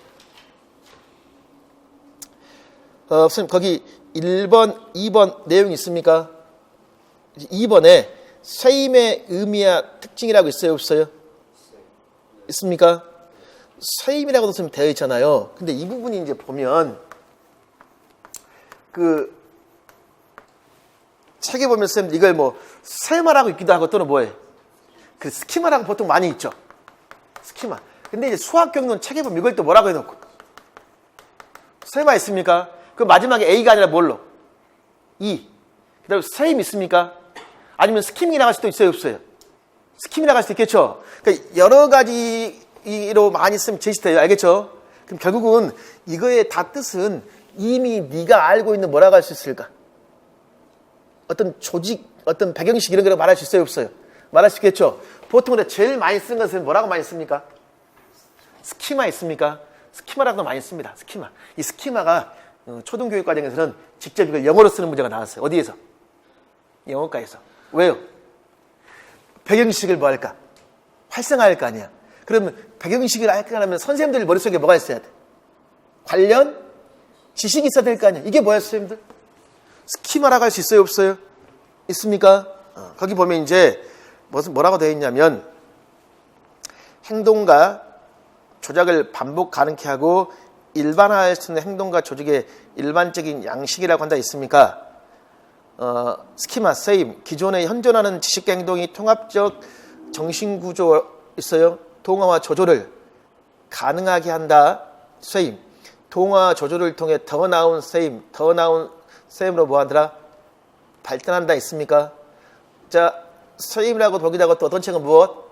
선생님 거기 1번, 2번 내용 있습니까? 2번에 쇠임의 의미와 특징이라고 있어요? 없어요? 있습니까? 쇠임이라고도 선생님 되어 있잖아요. 근데 이 부분이 이제 보면 그 책에 보면 선생님 이걸 뭐 쇠마라고 있기도 하고 또는 뭐예요? 그 스키마라고 보통 많이 있죠. 스키마. 근데 이제 수학 경론 책에 보면 이걸 또 뭐라고 해놓고 쇠마 있습니까? 그 마지막에 A가 아니라 뭘로? E. 그 다음에 쇠임 있습니까? 아니면 스키밍이 나갈 수도 있어요, 없어요? 스키밍이 나갈 수도 있겠죠? 그러니까 여러 가지로 많이 쓰면 제시돼요. 알겠죠? 그럼 결국은 이거의 다 뜻은 이미 네가 알고 있는 뭐라고 할 수 있을까? 어떤 조직, 어떤 배경식 이런 거라고 말할 수 있어요, 없어요? 말할 수 있겠죠? 보통 제일 많이 쓴 것은 뭐라고 많이 씁니까? 스키마 있습니까? 스키마라고 많이 씁니다. 스키마. 이 스키마가 초등교육 과정에서는 직접 이걸 영어로 쓰는 문제가 나왔어요. 어디에서? 영어과에서. 왜요? 배경식을 뭐 할까? 활성화할 거 아니야. 그러면 배경식을 하려면 선생님들 머릿속에 뭐가 있어야 돼? 관련 지식이 있어야 될 거 아니야. 이게 뭐야, 선생님들? 스키마라고 할 수 있어요, 없어요? 있습니까? 거기 보면 이제 뭐라고 되어 있냐면 행동과 조작을 반복 가능케 하고 일반화할 수 있는 행동과 조직의 일반적인 양식이라고 한다 있습니까? 스키마, 세임, 기존에 현존하는 지식과 행동이 통합적 정신구조 있어요? 동화와 조조를 가능하게 한다. 세임. 동화 조조를 통해 더 나은 세임, 더 나은 세임으로 뭐하더라? 발전한다 있습니까? 자, 세임이라고 보기다가 또 어떤 책은 무엇?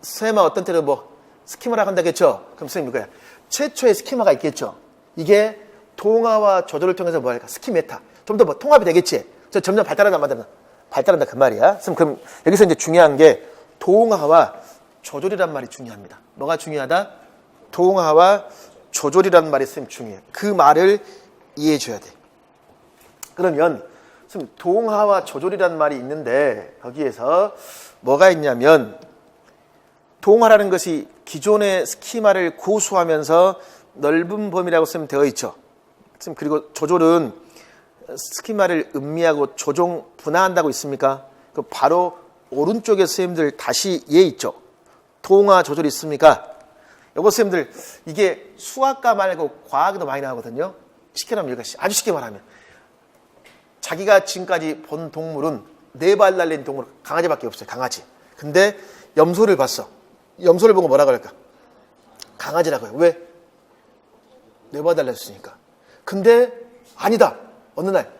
세마 어떤 때는 뭐? 스키마라고 한다겠죠? 그럼 선생님 이거야. 최초의 스키마가 있겠죠? 이게 동화와 조조를 통해서 뭐 할까? 스키메타. 좀 더 뭐 통합이 되겠지? 점점 발달한다 그 말이야. 그럼 여기서 이제 중요한 게 동화와 조절이란 말이 중요합니다. 뭐가 중요하다? 동화와 조절이란 말이 쌤 중요해요. 그 말을 이해해 줘야 돼. 그러면 쌤 동화와 조절이란 말이 있는데 거기에서 뭐가 있냐면 동화라는 것이 기존의 스키마를 고수하면서 넓은 범위라고 쌤 되어 있죠. 쌤 그리고 조절은 스키마를 음미하고 조종 분화한다고 있습니까? 그 바로 오른쪽에 선생님들 다시 예 있죠. 동화 조절이 있습니까? 요거 선생님들 이게 수학과 말고 과학에도 많이 나오거든요. 쉽게 말하면 이것이 아주 쉽게 말하면 자기가 지금까지 본 동물은 4발 달린 동물 강아지밖에 없어요. 강아지. 근데 염소를 봤어. 염소를 보고 뭐라 그럴까? 강아지라고 해요. 왜? 4발 달렸으니까. 근데 아니다. 어느 날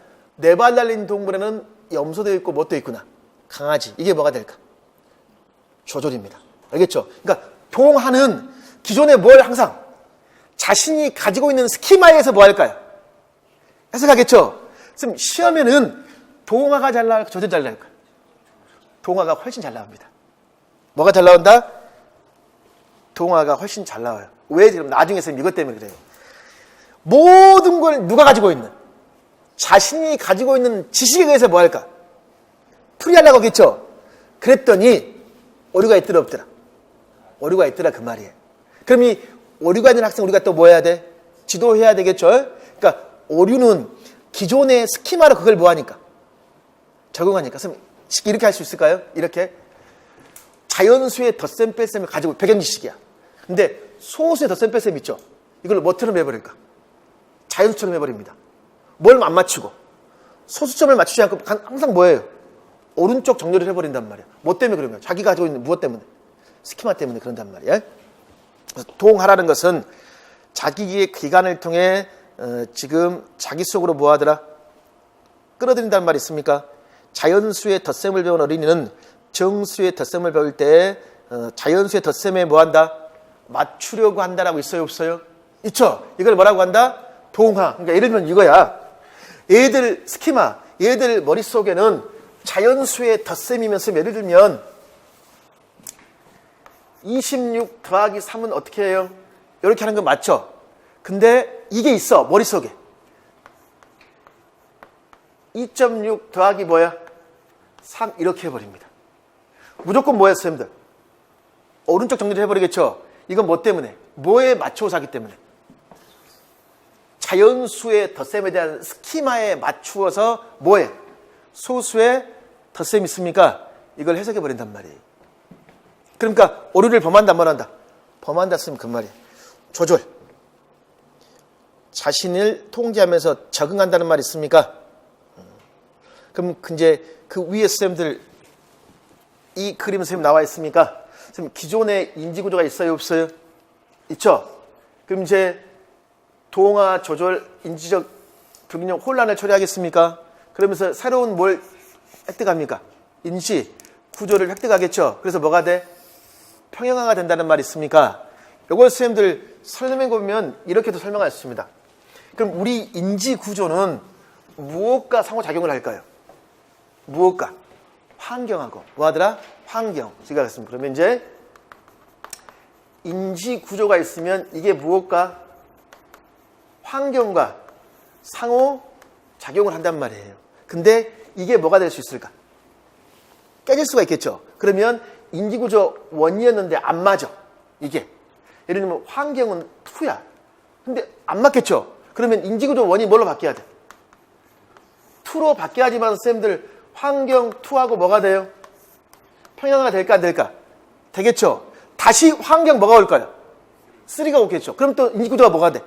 4발 달린 동물에는 염소도 있고 뭣도 있구나. 강아지. 이게 뭐가 될까? 조절입니다. 알겠죠? 그러니까 동화는 기존에 뭘 항상 자신이 가지고 있는 스키마에서 뭐 할까요? 해석하겠죠? 그럼 시험에는 동화가 잘 나올까? 조절이 잘 나올까? 동화가 훨씬 잘 나옵니다. 뭐가 잘 나온다? 동화가 훨씬 잘 나와요. 왜? 그럼 나중에 선생님 이것 때문에 그래요. 모든 걸 누가 가지고 있는? 자신이 가지고 있는 지식에 의해서 뭐 할까? 풀이하려고 하겠죠? 그랬더니 오류가 있더라 없더라? 오류가 있더라 그 말이에요. 그럼 이 오류가 있는 학생 우리가 또 뭐 해야 돼? 지도해야 되겠죠? 그러니까 오류는 기존의 스키마로 그걸 뭐 하니까? 적응하니까. 그럼 쉽게 이렇게 할 수 있을까요? 이렇게 자연수의 덧셈 뺄셈을 가지고 백연지식이야. 근데 소수의 덧셈 뺄셈 있죠? 이걸 뭐처럼 해버릴까? 자연수처럼 해버립니다. 뭘 안 맞추고 소수점을 맞추지 않고 항상 뭐예요? 오른쪽 정렬을 해버린단 말이야. 뭐 때문에 그런 거야? 자기가 가지고 있는 무엇 때문에? 스키마 때문에 그런단 말이야. 동화라는 것은 자기의 기관을 통해 지금 자기 속으로 뭐 하더라? 끌어들인다는 말이 있습니까? 자연수의 덧셈을 배운 어린이는 정수의 덧셈을 배울 때 자연수의 덧셈에 뭐 한다? 맞추려고 한다라고 있어요 없어요? 있죠? 이걸 뭐라고 한다? 동화. 그러니까 예를 들면 이거야. 얘들 스키마, 얘들 머릿속에는 자연수의 덧셈이면서 예를 들면 26 더하기 3은 어떻게 해요? 이렇게 하는 거 맞죠? 근데 이게 있어 머릿속에 2.6 더하기 뭐야? 3 이렇게 해버립니다. 무조건 뭐예요 선생님들? 오른쪽 정리를 해버리겠죠? 이건 뭐 때문에? 뭐에 맞춰서 하기 때문에? 자연수의 덧셈에 대한 스키마에 맞추어서 뭐에? 소수의 덧셈이 있습니까? 이걸 해석해 버린단 말이에요. 그러니까 오류를 범한다 안 한다? 범한다 쓰면 그 말이에요. 조절. 자신을 통제하면서 적응한다는 말이 있습니까? 그럼 이제 그 위에 선생님들 이 그림 선생님 나와 있습니까? 선생님 기존의 인지구조가 있어요 없어요? 있죠? 그럼 이제 동화, 조절, 인지적 불균형 혼란을 처리하겠습니까? 그러면서 새로운 뭘 획득합니까? 인지, 구조를 획득하겠죠? 그래서 뭐가 돼? 평형화가 된다는 말이 있습니까? 이걸 선생님들 설명해 보면 이렇게도 설명할 수 있습니다. 그럼 우리 인지 구조는 무엇과 상호작용을 할까요? 무엇과? 환경하고. 뭐 하더라? 환경. 제가 그랬습니다. 그러면 이제 인지 구조가 있으면 이게 무엇과? 환경과 상호작용을 한단 말이에요. 근데 이게 뭐가 될 수 있을까? 깨질 수가 있겠죠. 그러면 인지구조 1이었는데 안 맞아. 이게. 예를 들면 환경은 2야. 근데 안 맞겠죠. 그러면 인지구조 1이 뭘로 바뀌어야 돼? 2로 바뀌어야지만 쌤들 환경 2하고 뭐가 돼요? 평형화가 될까 안 될까? 되겠죠. 다시 환경 뭐가 올까요? 3가 오겠죠. 그럼 또 인지구조가 뭐가 돼?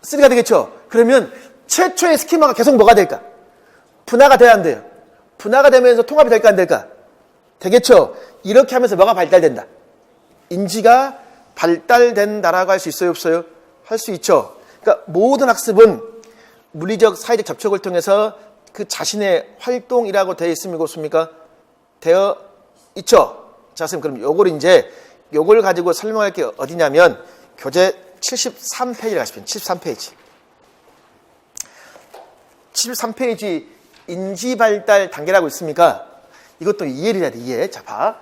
3가 되겠죠. 그러면 최초의 스키마가 계속 뭐가 될까? 분화가 돼야 안 돼요? 분화가 되면서 통합이 될까 안 될까? 되겠죠. 이렇게 하면서 뭐가 발달된다? 인지가 발달된다라고 할 수 있어요 없어요? 할 수 있죠. 그러니까 모든 학습은 물리적 사회적 접촉을 통해서 그 자신의 활동이라고 되어 있습니까 없습니까? 되어 있죠. 자 선생님 그럼 요걸 이제 요걸 가지고 설명할 게 어디냐면 교재 73페이지를 가시면 73페이지 73페이지 인지발달 단계라고 있습니까? 이것도 이해를 해야 돼. 이해. 자 봐.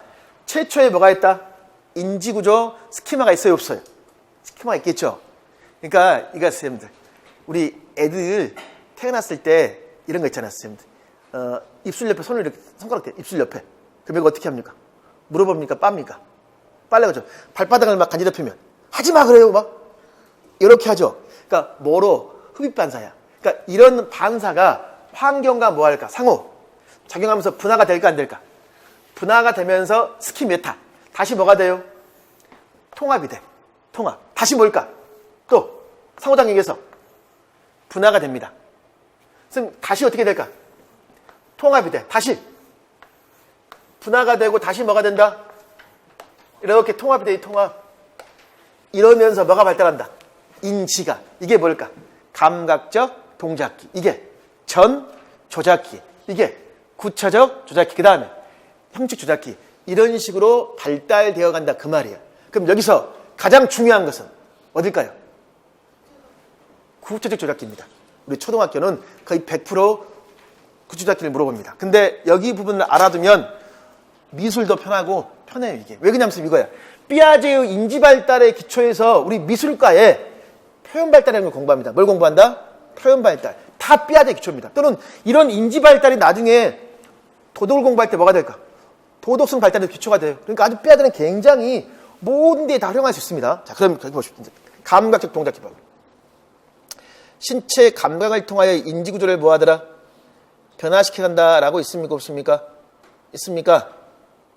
최초에 뭐가 있다? 인지구조 스키마가 있어요, 없어요? 스키마가 있겠죠. 그러니까 이거 선생님들, 우리 애들 태어났을 때 이런 거 있잖아요, 선생님들. 입술 옆에 손을 이렇게 손가락 대 입술 옆에. 그럼 이거 어떻게 합니까? 물어봅니까? 빱니까? 빨래가죠. 발바닥을 막 간지럽히면 하지 마 그래요, 막 이렇게 하죠. 그러니까 뭐로 흡입 반사야. 그러니까 이런 반사가 환경과 뭐 할까? 상호 작용하면서 분화가 될까 안 될까? 분화가 되면서 스키 메타. 다시 뭐가 돼요? 통합이 돼. 통합. 다시 뭘까? 또 상호작용에서 분화가 됩니다. 그럼 다시 어떻게 될까? 통합이 돼. 다시 분화가 되고 다시 뭐가 된다? 이렇게 통합이 돼. 통합. 이러면서 뭐가 발달한다? 인지가. 이게 뭘까? 감각적 동작기. 이게 전 조작기. 이게 구체적 조작기. 그 다음에 형식 조작기. 이런 식으로 발달되어 간다. 그 말이야. 그럼 여기서 가장 중요한 것은 어딜까요? 구체적 조작기입니다. 우리 초등학교는 거의 100% 구체적 조작기를 물어봅니다. 근데 여기 부분을 알아두면 미술도 편하고 편해요, 이게. 왜 그러냐면 이거야. 삐아제의 인지 발달의 기초에서 우리 미술과에 표현 발달이라는 걸 공부합니다. 뭘 공부한다? 표현 발달. 다 삐아제 기초입니다. 또는 이런 인지 발달이 나중에 도덕을 공부할 때 뭐가 될까? 도덕성 발달의 기초가 돼요. 그러니까 아주 삐아제는 굉장히 모든 데에 다 활용할 수 있습니다. 자, 그럼 여기 보십시오. 감각적 동작 기법. 신체 감각을 통하여 인지 구조를 뭐하더라? 변화시켜 간다라고 있습니까? 없습니까? 있습니까?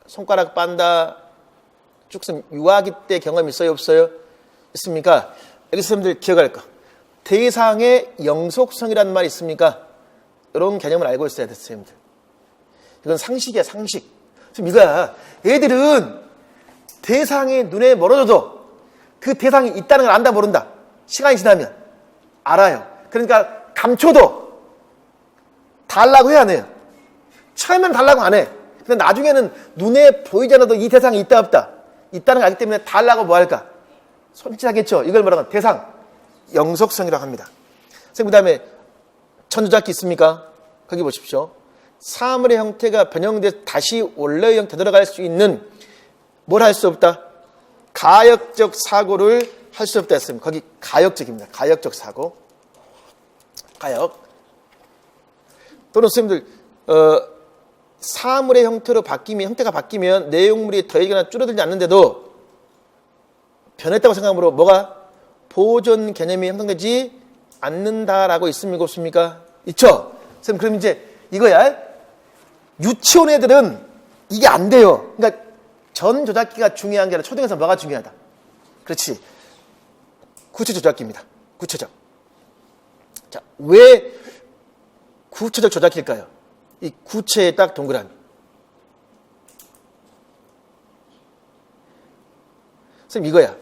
손가락 빤다. 쭉슨 유아기 때 경험 있어요? 없어요? 있습니까? 여기서 여러분들 기억할 거. 대상의 영속성이라는 말이 있습니까? 이런 개념을 알고 있어야 됐어요, 여러분들. 이건 상식이야, 상식. 지금 이거야. 애들은 대상이 눈에 멀어져도 그 대상이 있다는 걸 안다, 모른다. 시간이 지나면 알아요. 그러니까 감춰도 달라고 해야 안 해요. 처음엔 달라고 안 해. 근데 나중에는 눈에 보이지 않아도 이 대상이 있다, 없다. 있다는 걸 알기 때문에 달라고 뭐 할까? 손짓하겠죠. 이걸 뭐라고 하면 대상, 영속성이라고 합니다. 그 다음에 전조작기 있습니까? 거기 보십시오. 사물의 형태가 변형돼서 다시 원래의 형태 들어갈 수 있는 뭘 할 수 없다? 가역적 사고를 할 수 없다 했습니다. 거기 가역적입니다. 가역적 사고. 가역. 또는 선생님들, 사물의 형태로 바뀌면, 형태가 바뀌면 내용물이 더해지거나 줄어들지 않는데도 변했다고 생각하므로 뭐가? 보존 개념이 형성되지 않는다라고 있습니까? 없습니까? 있죠? 선생님, 그럼 이제 이거야. 유치원 애들은 이게 안 돼요. 그러니까 전 조작기가 중요한 게 아니라 초등에서 뭐가 중요하다? 그렇지. 구체적 조작기입니다. 구체적. 자, 왜 구체적 조작기일까요? 이 구체에 딱 동그라미. 선생님, 이거야.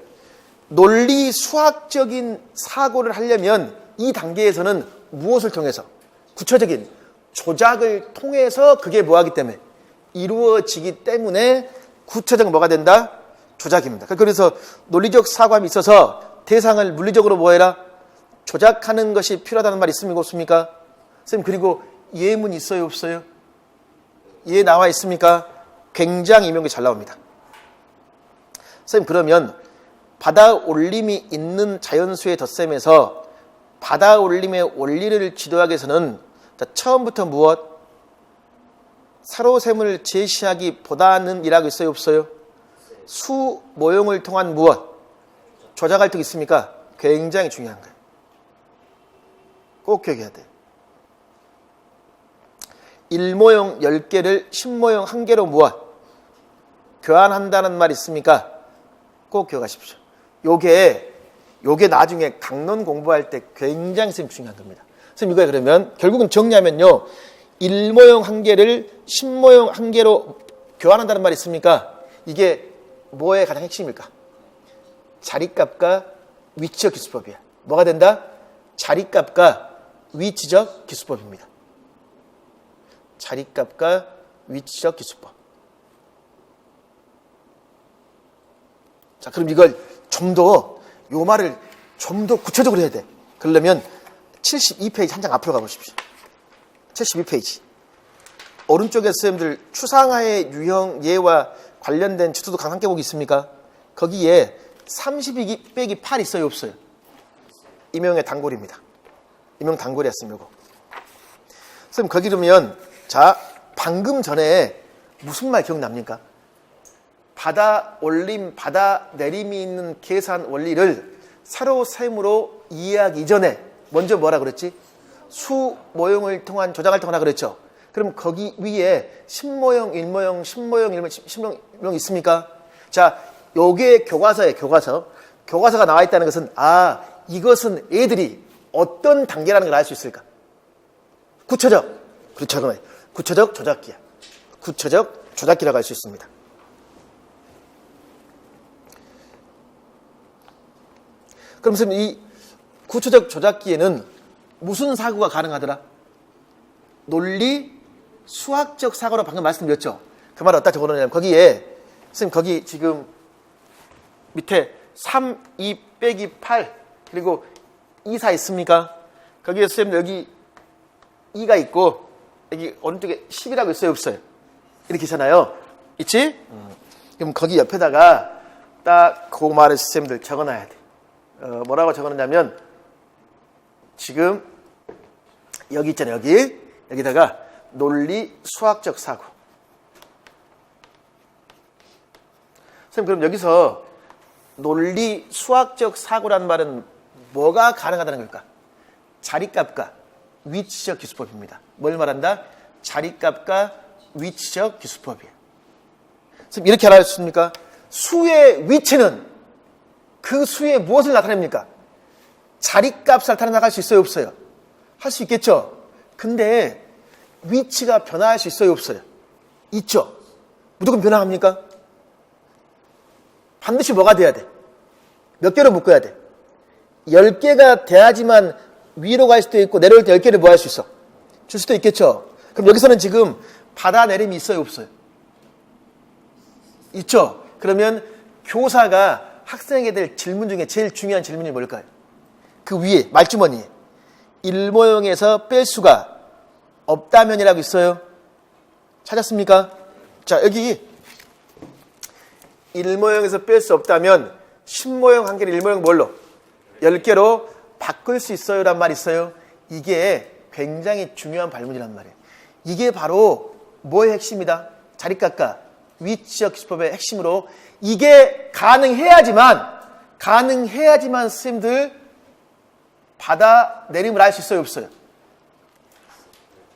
논리 수학적인 사고를 하려면 이 단계에서는 무엇을 통해서? 구체적인 조작을 통해서 그게 뭐하기 때문에? 이루어지기 때문에 구체적 뭐가 된다? 조작입니다. 그래서 논리적 사고함이 있어서 대상을 물리적으로 뭐해라? 조작하는 것이 필요하다는 말이 있습니까? 없습니까? 선생님, 그리고 예문 있어요? 없어요? 예 나와 있습니까? 굉장히 임용이 잘 나옵니다. 선생님, 그러면 바다 올림이 있는 자연수의 덧셈에서 바다 올림의 원리를 지도하기 위해서는 처음부터 무엇? 사로셈을 제시하기보다는 이라고 있어요? 없어요? 수 모형을 통한 무엇? 조작할 때 있습니까? 굉장히 중요한 거예요. 꼭 기억해야 돼요. 1모형 10개를 10모형 1개로 무엇? 교환한다는 말 있습니까? 꼭 기억하십시오. 요게 나중에 강론 공부할 때 굉장히 중요한 겁니다. 선생님, 이거에 그러면 결국은 정리하면요. 1모형 1개를 10모형 1개로 교환한다는 말이 있습니까? 이게 뭐의 가장 핵심일까? 자리값과 위치적 기수법이야. 뭐가 된다? 자리값과 위치적 기수법입니다. 자리값과 위치적 기수법. 자, 그럼 이걸 좀 더, 요 말을 좀 더 구체적으로 해야 돼. 그러려면 72페이지 한 장 앞으로 가보십시오. 72페이지. 오른쪽에 선생님들 추상화의 유형 예와 관련된 주소도 강한 계곡이 있습니까? 거기에 32 빼기 8 있어요, 없어요? 임용의 단골입니다. 임용 단골이 했으면 이거. 선생님, 거기 그러면, 자, 방금 전에 무슨 말 기억납니까? 받아 올림, 받아 내림이 있는 계산 원리를 세로 셈으로 이해하기 이전에 먼저 뭐라 그랬지? 수 모형을 통한 조작을 통하라 그랬죠. 그럼 거기 위에 10모형, 1모형, 10모형, 1모형, 10모형 있습니까? 자, 요게 교과서예요, 교과서. 교과서가 나와 있다는 것은, 아, 이것은 애들이 어떤 단계라는 걸 알 수 있을까? 구체적. 그렇죠. 구체적 조작기야. 구체적 조작기라고 할 수 있습니다. 그럼 선생님, 이 구체적 조작기에는 무슨 사고가 가능하더라? 논리, 수학적 사고로 방금 말씀드렸죠. 그 말을 어디다 적어놓냐면 거기에 선생님 거기 지금 밑에 3, 2 빼기 8 그리고 2, 4 있습니까? 거기에 선생님 여기 2가 있고 여기 오른쪽에 10이라고 있어요, 없어요? 이렇게 있잖아요. 있지? 그럼 거기 옆에다가 딱 그 말을 선생님들 적어놔야 돼. 뭐라고 적어놓냐면 지금 여기 있잖아요. 여기다가 논리 수학적 사고. 선생님, 그럼 여기서 논리 수학적 사고라는 말은 뭐가 가능하다는 걸까? 자리값과 위치적 기수법입니다. 뭘 말한다? 자리값과 위치적 기수법이에요. 선생님, 이렇게 알아주십니까? 수의 위치는 그 수의 무엇을 나타냅니까? 자리값을 나타낼 수 있어요, 없어요? 할 수 있겠죠? 근데 위치가 변화할 수 있어요, 없어요? 있죠? 무조건 변화합니까? 반드시 뭐가 돼야 돼? 몇 개로 묶어야 돼? 10개가 돼야지만 위로 갈 수도 있고 내려올 때 10개를 뭐 할 수 있어? 줄 수도 있겠죠? 그럼 여기서는 지금 받아내림이 있어요, 없어요? 있죠? 그러면 교사가 학생에게 될 질문 중에 제일 중요한 질문이 뭘까요? 그 위에 말주머니에 1모형에서 뺄 수가 없다면이라고 있어요. 찾았습니까? 자, 여기 1모형에서 뺄 수 없다면 10모형 한 개를 1모형 뭘로? 10개로 바꿀 수 있어요? 란 말이 있어요. 이게 굉장히 중요한 발문이란 말이에요. 이게 바로 뭐의 핵심이다? 자리값과 위치적 기수법의 핵심으로 이게 가능해야지만 선생님들 받아내림을 알 수 있어요, 없어요?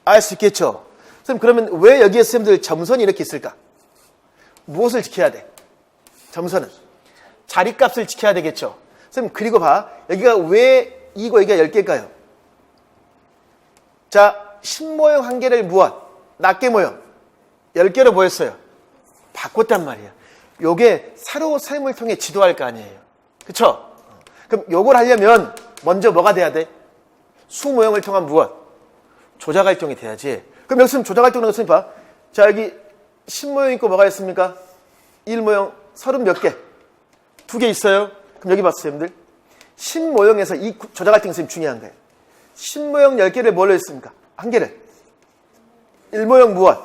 알 수 있겠죠. 선생님, 그러면 왜 여기에 선생님들 점선이 이렇게 있을까? 무엇을 지켜야 돼? 점선은 자리값을 지켜야 되겠죠. 선생님, 그리고 봐, 여기가 왜 이거 여기가 10개일까요? 자, 10모형 한 개를 무엇? 낱개 모형 10개로 뭐였어요? 바꿨단 말이에요. 요게 새로 셈을 통해 지도할 거 아니에요. 그쵸? 그럼 요걸 하려면 먼저 뭐가 돼야 돼? 수 모형을 통한 무엇? 조작활동이 돼야지. 그럼 여기서 조작활동이라는 것은 봐. 자, 여기 10모형 있고 뭐가 있습니까? 1모형 30 몇 개? 2개 있어요. 그럼 여기 봤어요, 여러분들. 10모형에서 이 조작활동이 선생님 중요한 거예요. 10모형 10개를 뭘로 했습니까? 한 개를. 1모형 무엇?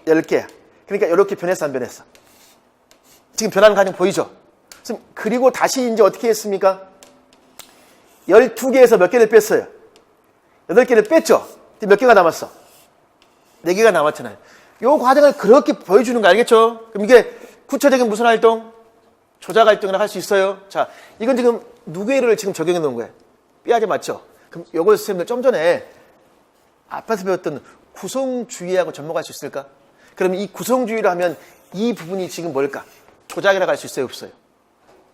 10개야. 그러니까 이렇게 변했어, 안 변했어? 지금 변하는 과정 보이죠? 그리고 다시 이제 어떻게 했습니까? 12개에서 몇 개를 뺐어요? 8개를 뺐죠? 몇 개가 남았어? 4개가 남았잖아요. 이 과정을 그렇게 보여주는 거 알겠죠? 그럼 이게 구체적인 무슨 활동? 조작 활동이라고 할 수 있어요. 자, 이건 지금 누구의 예를 지금 적용해 놓은 거예요? 삐아제 맞죠? 그럼 요걸 선생님들 좀 전에 앞에서 배웠던 구성주의하고 접목할 수 있을까? 그럼 이 구성주의를 하면 이 부분이 지금 뭘까? 조작이라고 할 수 있어요, 없어요?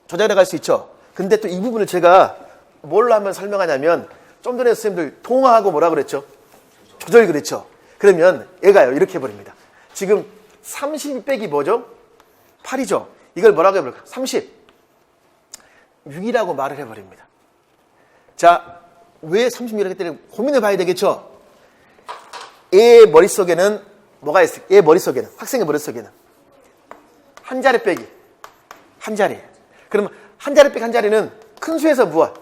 조작이라고 할 수 있죠. 근데 또 이 부분을 제가 뭘로 하면 설명하냐면 좀 전에 선생님들 통화하고 뭐라 그랬죠? 조절 그랬죠. 그러면 얘가요 이렇게 해버립니다. 지금 30 빼기 뭐죠? 8이죠. 이걸 뭐라고 해볼까? 36이라고 말을 해버립니다. 자, 왜 36이라고 했더니 고민해 봐야 되겠죠? 얘 머릿속에는 뭐가 있을까? 얘 머릿속에는, 학생의 머릿속에는 한 자리 빼기 한 자리. 그러면 한 자리 빼기 한 자리는 큰 수에서 무엇?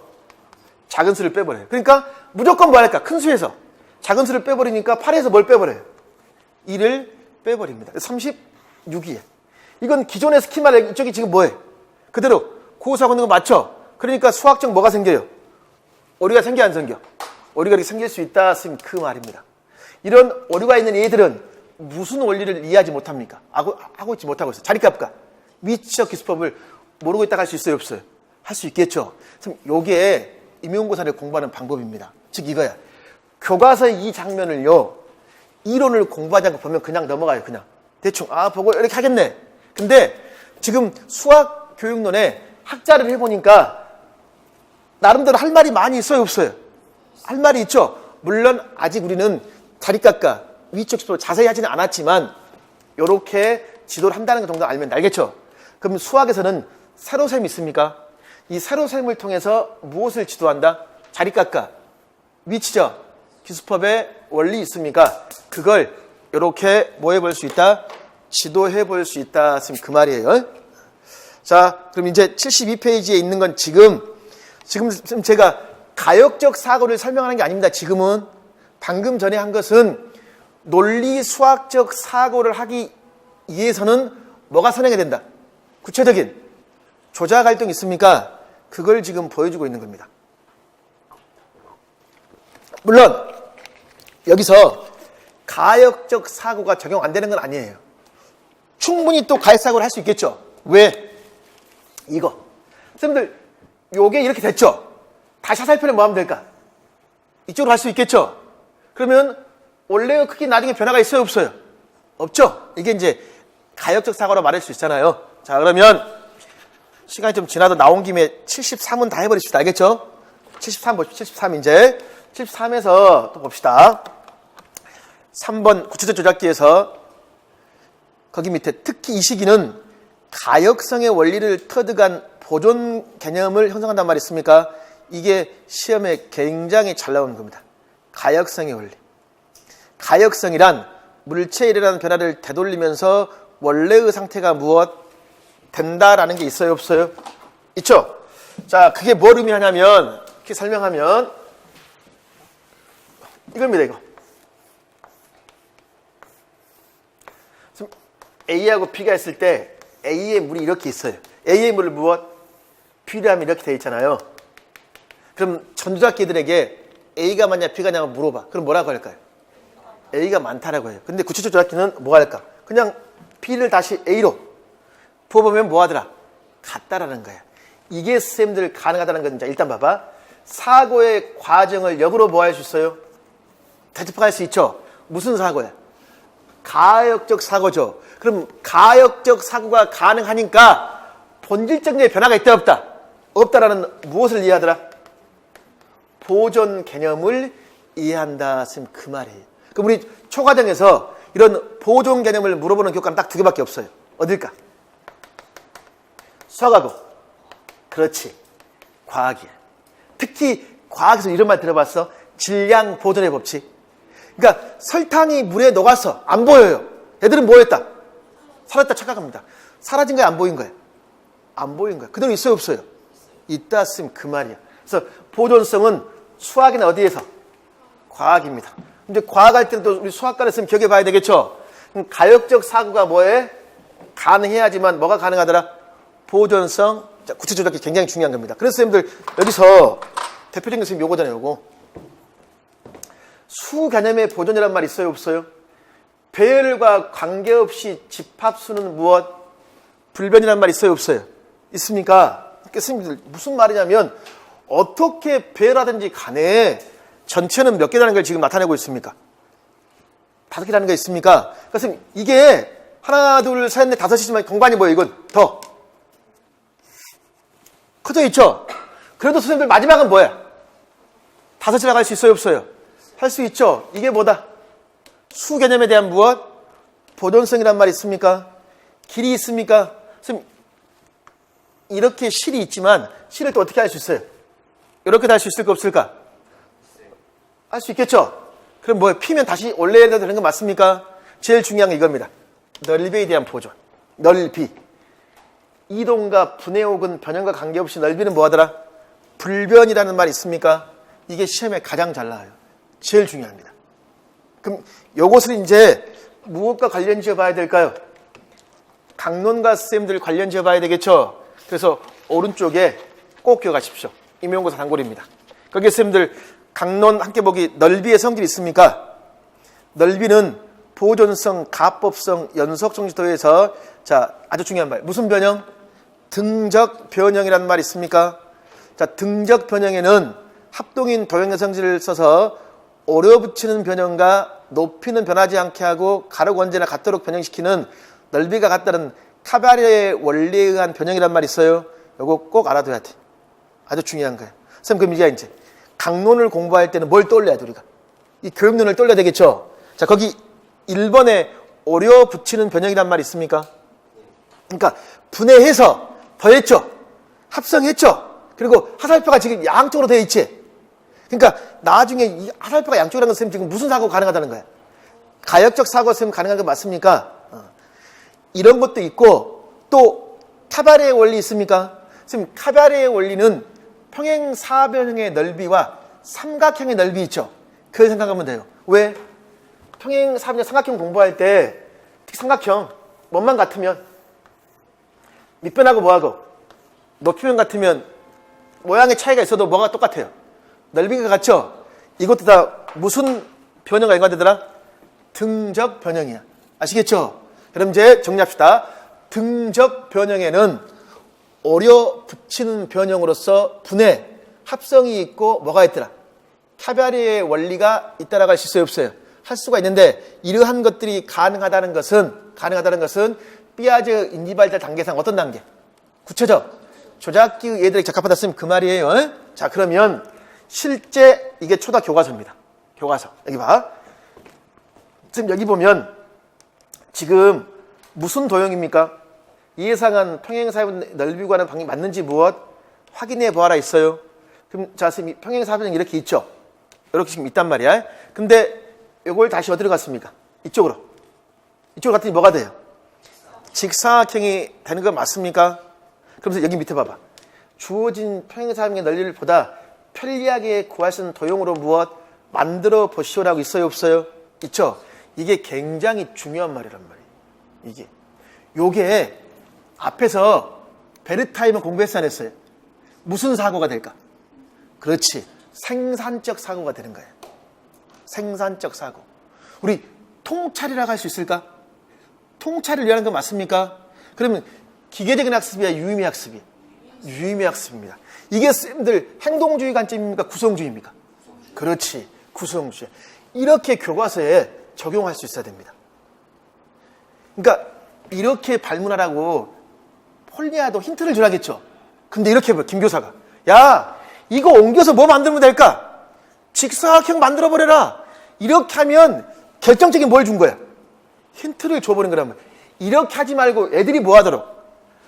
작은 수를 빼버려요. 그러니까 무조건 뭐 할까? 큰 수에서 작은 수를 빼버리니까 8에서 뭘 빼버려요? 2를 빼버립니다. 36이에요. 이건 기존의 스키마를 이쪽이 지금 뭐예요? 그대로 고수하고 있는 거 맞죠? 그러니까 수학적 뭐가 생겨요? 오류가 생겨 안 생겨? 오류가 이렇게 생길 수 있다 선생님 그 말입니다. 이런 오류가 있는 얘들은 무슨 원리를 이해하지 못합니까? 하고 있지 못하고 있어요. 자리값과 위치적 기수법을 모르고 있다가 할 수 있어요 없어요? 할 수 있겠죠. 선생님 요게 임용고사를 공부하는 방법입니다. 즉 이거야. 교과서의 이 장면을요 이론을 공부하지 않고 보면 그냥 넘어가요. 그냥 대충 보고 이렇게 하겠네. 근데 지금 수학 교육론에 학자를 해보니까 나름대로 할 말이 많이 있어요 없어요? 할 말이 있죠. 물론 아직 우리는 자리값과 위치적 기수법을 자세히 하지는 않았지만 이렇게 지도를 한다는 것 정도 알면 알겠죠. 그럼 수학에서는 세로셈이 있습니까? 이 세로셈을 통해서 무엇을 지도한다? 자리값과 위치적 기수법의 원리 있습니까? 그걸 이렇게 뭐 해볼 수 있다? 지도해 볼 수 있다. 그 말이에요. 자, 그럼 이제 72페이지에 있는 건 지금 제가 가역적 사고를 설명하는 게 아닙니다. 지금은 방금 전에 한 것은 논리 수학적 사고를 하기 위해서는 뭐가 선행해야 된다? 구체적인 조작 활동이 있습니까? 그걸 지금 보여주고 있는 겁니다. 물론 여기서 가역적 사고가 적용 안 되는 건 아니에요. 충분히 또 가역 사고를 할 수 있겠죠. 왜? 이거. 선생님들 요게 이렇게 됐죠. 다시 화살표를 뭐 하면 될까? 이쪽으로 갈 수 있겠죠. 그러면 원래의 크기 나중에 변화가 있어요 없어요? 없죠. 이게 이제 가역적 사고로 말할 수 있잖아요. 자 그러면 시간이 좀 지나도 나온 김에 73은 다 해버립시다. 알겠죠? 73 보십시오. 73 이제 73에서 또 봅시다. 3번 구체적 조작기에서 거기 밑에 특히 이 시기는 가역성의 원리를 터득한 보존 개념을 형성한단 말이 있습니까? 이게 시험에 굉장히 잘 나오는 겁니다. 가역성의 원리. 가역성이란 물체에 일어나는 변화를 되돌리면서 원래의 상태가 무엇 된다라는 게 있어요 없어요? 있죠? 자 그게 뭘 의미하냐면 이렇게 설명하면 이겁니다. 이거 A하고 B가 있을 때 A의 물이 이렇게 있어요. A의 물을 무엇? B를 하면 이렇게 되어 있잖아요. 그럼 전조작기들에게 A가 많냐 B가 많냐고 물어봐. 그럼 뭐라고 할까요? A가 많다라고 해요. 근데 구체적 조작기는 뭐 할까? 그냥 B를 다시 A로 부어보면 뭐 하더라? 같다라는 거야. 이게 쌤들 가능하다는 건 일단 봐봐. 사고의 과정을 역으로 뭐 할 수 있어요? 대tif할 수 있죠. 무슨 사고야? 가역적 사고죠. 그럼 가역적 사고가 가능하니까 본질적인 변화가 있다 없다? 없다라는 무엇을 이해하더라? 보존 개념을 이해한다. 쌤 그 말이에요. 그럼 우리 초과정에서 이런 보존 개념을 물어보는 교과는 딱 두 개밖에 없어요. 어딜까? 수학하고 그렇지 과학이야. 특히 과학에서 이런 말 들어봤어? 질량 보존의 법칙. 그러니까 설탕이 물에 녹았어. 안 보여요. 애들은 뭐 했다? 사라졌다 착각합니다. 사라진 거야 안 보인 거야? 안 보인 거야. 그대로 있어요 없어요? 있다 쌤 그 말이야. 그래서 보존성은 수학이나 어디에서? 과학입니다. 근데 과학할 때는 또 우리 수학과를 쓰면 기억해 봐야 되겠죠? 가역적 사고가 뭐해? 가능해야지만 뭐가 가능하더라? 보존성. 자, 구체적 조작이 굉장히 중요한 겁니다. 그래서 선생님들 여기서 대표적인 것은 요거잖아요. 요거. 수 개념의 보존이란 말이 있어요 없어요? 배열과 관계없이 집합수는 무엇? 불변이란 말이 있어요 없어요? 있습니까? 그러니까 선생님들 무슨 말이냐면 어떻게 배열하든지 간에 전체는 몇 개라는 걸 지금 나타내고 있습니까? 5개라는 거 있습니까? 그래서 이게 하나, 둘, 셋, 넷, 다섯이지만 공간이 뭐예요? 이건 더 커져 있죠? 그래도 선생님들 마지막은 뭐야? 5이라고 할 수 있어요 없어요? 할 수 있죠? 이게 뭐다? 수 개념에 대한 무엇? 보존성이란 말이 있습니까? 길이 있습니까? 선생님 이렇게 실이 있지만 실을 또 어떻게 할 수 있어요? 이렇게 할 수 있을까 없을까? 할 수 있겠죠? 그럼 뭐예요? 피면 다시 원래대로 되는 거 맞습니까? 제일 중요한 게 이겁니다. 넓이에 대한 보존. 넓이. 이동과 분해 혹은 변형과 관계없이 넓이는 뭐하더라? 불변이라는 말이 있습니까? 이게 시험에 가장 잘 나와요. 제일 중요합니다. 그럼 요것을 이제 무엇과 관련 지어 봐야 될까요? 강론과 쌤들 관련 지어 봐야 되겠죠? 그래서 오른쪽에 꼭 기억하십시오. 임용고사 단골입니다. 거기에 선생님들 강론 함께 보기 넓이의 성질이 있습니까? 넓이는 보존성, 가법성, 연속성질 도에서 자 아주 중요한 말. 무슨 변형? 등적 변형이라는 말이 있습니까? 자 등적 변형에는 합동인 도형의 성질을 써서 오려붙이는 변형과 높이는 변하지 않게 하고 가로가 언제나 같도록 변형시키는 넓이가 같다는 카바레의 원리에 의한 변형이란 말이 있어요. 이거 꼭 알아둬야 돼. 아주 중요한 거예요. 선생님 그럼 이제 강론을 공부할 때는 뭘 떠올려야 돼 우리가? 이 교육론을 떠올려야 되겠죠. 자 거기 1번에 오려붙이는 변형이란 말이 있습니까? 그러니까 분해해서 더했죠. 합성했죠. 그리고 하살표가 지금 양쪽으로 되어 있지. 그러니까 나중에 이 하살표가 양쪽이라는 것은 지금 무슨 사고가 가능하다는 거야? 가역적 사고가 가능한 거 맞습니까? 이런 것도 있고 또 카바레의 원리 있습니까? 지금 카바레의 원리는 평행사변형의 넓이와 삼각형의 넓이 있죠. 그걸 생각하면 돼요. 왜? 평행사변형 삼각형 공부할 때 특히 삼각형 뭐만 같으면 밑변하고 뭐하고 높이면 같으면 모양의 차이가 있어도 뭐가 똑같아요. 넓이가 같죠? 이것도 다 무슨 변형과 연관되더라? 등적 변형이야. 아시겠죠? 그럼 이제 정리합시다. 등적 변형에는 오려 붙이는 변형으로서 분해, 합성이 있고 뭐가 있더라? 카바레의 원리가 있다라고 할 수 있어요? 없어요? 할 수가 있는데 이러한 것들이 가능하다는 것은 삐아제 인지발달 단계상 어떤 단계? 구체적. 조작기의 예들에게 적합하다 그 말이에요. 자 그러면 실제 이게 초등 교과서입니다. 교과서. 여기 봐. 지금 여기 보면 지금 무슨 도형입니까? 예상한 평행사변 넓이와 하는 방향이 맞는지 무엇? 확인해 보아라 있어요. 그럼 자, 선생님 평행사변이 이렇게 있죠? 이렇게 지금 있단 말이야. 근데 이걸 다시 어디로 갔습니까? 이쪽으로. 이쪽으로 갔더니 뭐가 돼요? 직사각형이 되는 거 맞습니까? 그러면서 여기 밑에 봐봐. 주어진 평행사변의 넓이를 보다 편리하게 구할 수 있는 도형으로 무엇? 만들어 보시오라고 있어요? 없어요? 있죠? 이게 굉장히 중요한 말이란 말이에요. 요게 앞에서 베르타임은 공부했어 안 했어요? 무슨 사고가 될까? 그렇지. 생산적 사고가 되는 거예요. 생산적 사고. 우리 통찰이라고 할 수 있을까? 통찰을 위하는 건 맞습니까? 그러면 기계적인 학습이야, 유의미 학습이야? 유의미 학습입니다. 이게 쌤들 행동주의 관점입니까? 구성주의입니까? 그렇지. 구성주의. 이렇게 교과서에 적용할 수 있어야 됩니다. 그러니까 이렇게 발문하라고 폴리아도 힌트를 주라겠죠. 근데 이렇게 해봐, 김 교사가. 야, 이거 옮겨서 뭐 만들면 될까? 직사각형 만들어버려라. 이렇게 하면 결정적인 뭘 준 거야? 힌트를 줘버린 거란 말이야. 이렇게 하지 말고 애들이 뭐 하도록?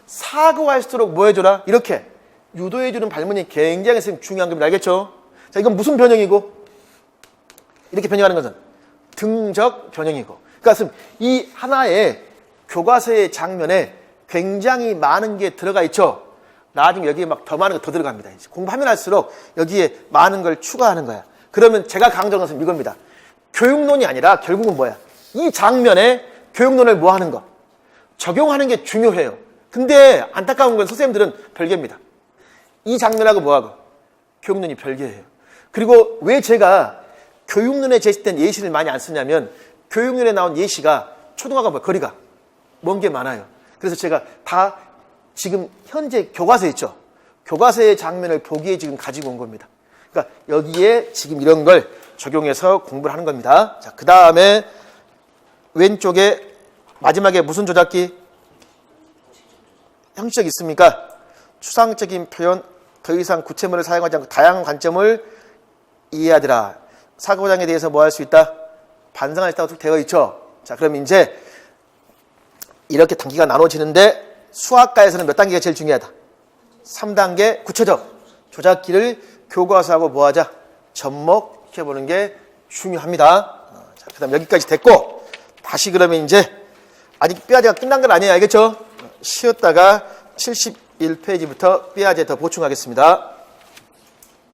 사고할수록 뭐 해줘라? 이렇게 유도해주는 발문이 굉장히 중요한 겁니다. 알겠죠? 자, 이건 무슨 변형이고? 이렇게 변형하는 것은 등적 변형이고. 그러니까 이 하나의 교과서의 장면에 굉장히 많은 게 들어가 있죠. 나중에 여기에 막 더 많은 거 더 들어갑니다. 공부하면 할수록 여기에 많은 걸 추가하는 거야. 그러면 제가 강조하는 것은 이겁니다. 교육론이 아니라 결국은 뭐야? 이 장면에 교육론을 뭐 하는 거? 적용하는 게 중요해요. 근데 안타까운 건 선생님들은 별개입니다. 이 장면하고 뭐하고? 교육론이 별개예요. 그리고 왜 제가 교육론에 제시된 예시를 많이 안 쓰냐면 교육론에 나온 예시가 초등학교 거리가 먼 게 많아요. 그래서 제가 다 지금 현재 교과서에 있죠. 교과서의 장면을 보기에 지금 가지고 온 겁니다. 그러니까 여기에 지금 이런 걸 적용해서 공부를 하는 겁니다. 자, 그 다음에 왼쪽에 마지막에 무슨 조작기? 형식적 있습니까? 추상적인 표현, 더 이상 구체문을 사용하지 않고 다양한 관점을 이해하더라. 사고장에 대해서 뭐 할 수 있다? 반성할 수 있다고 되어 있죠. 자, 그럼 이제 이렇게 단계가 나눠지는데 수학과에서는 몇 단계가 제일 중요하다? 3단계 구체적 조작기를 교과서하고 뭐 하자? 접목해보는 게 중요합니다. 자, 그 다음 여기까지 됐고 다시 그러면 이제 아직 삐아제가 끝난 건 아니에요. 알겠죠? 쉬었다가 71페이지부터 삐아제 더 보충하겠습니다.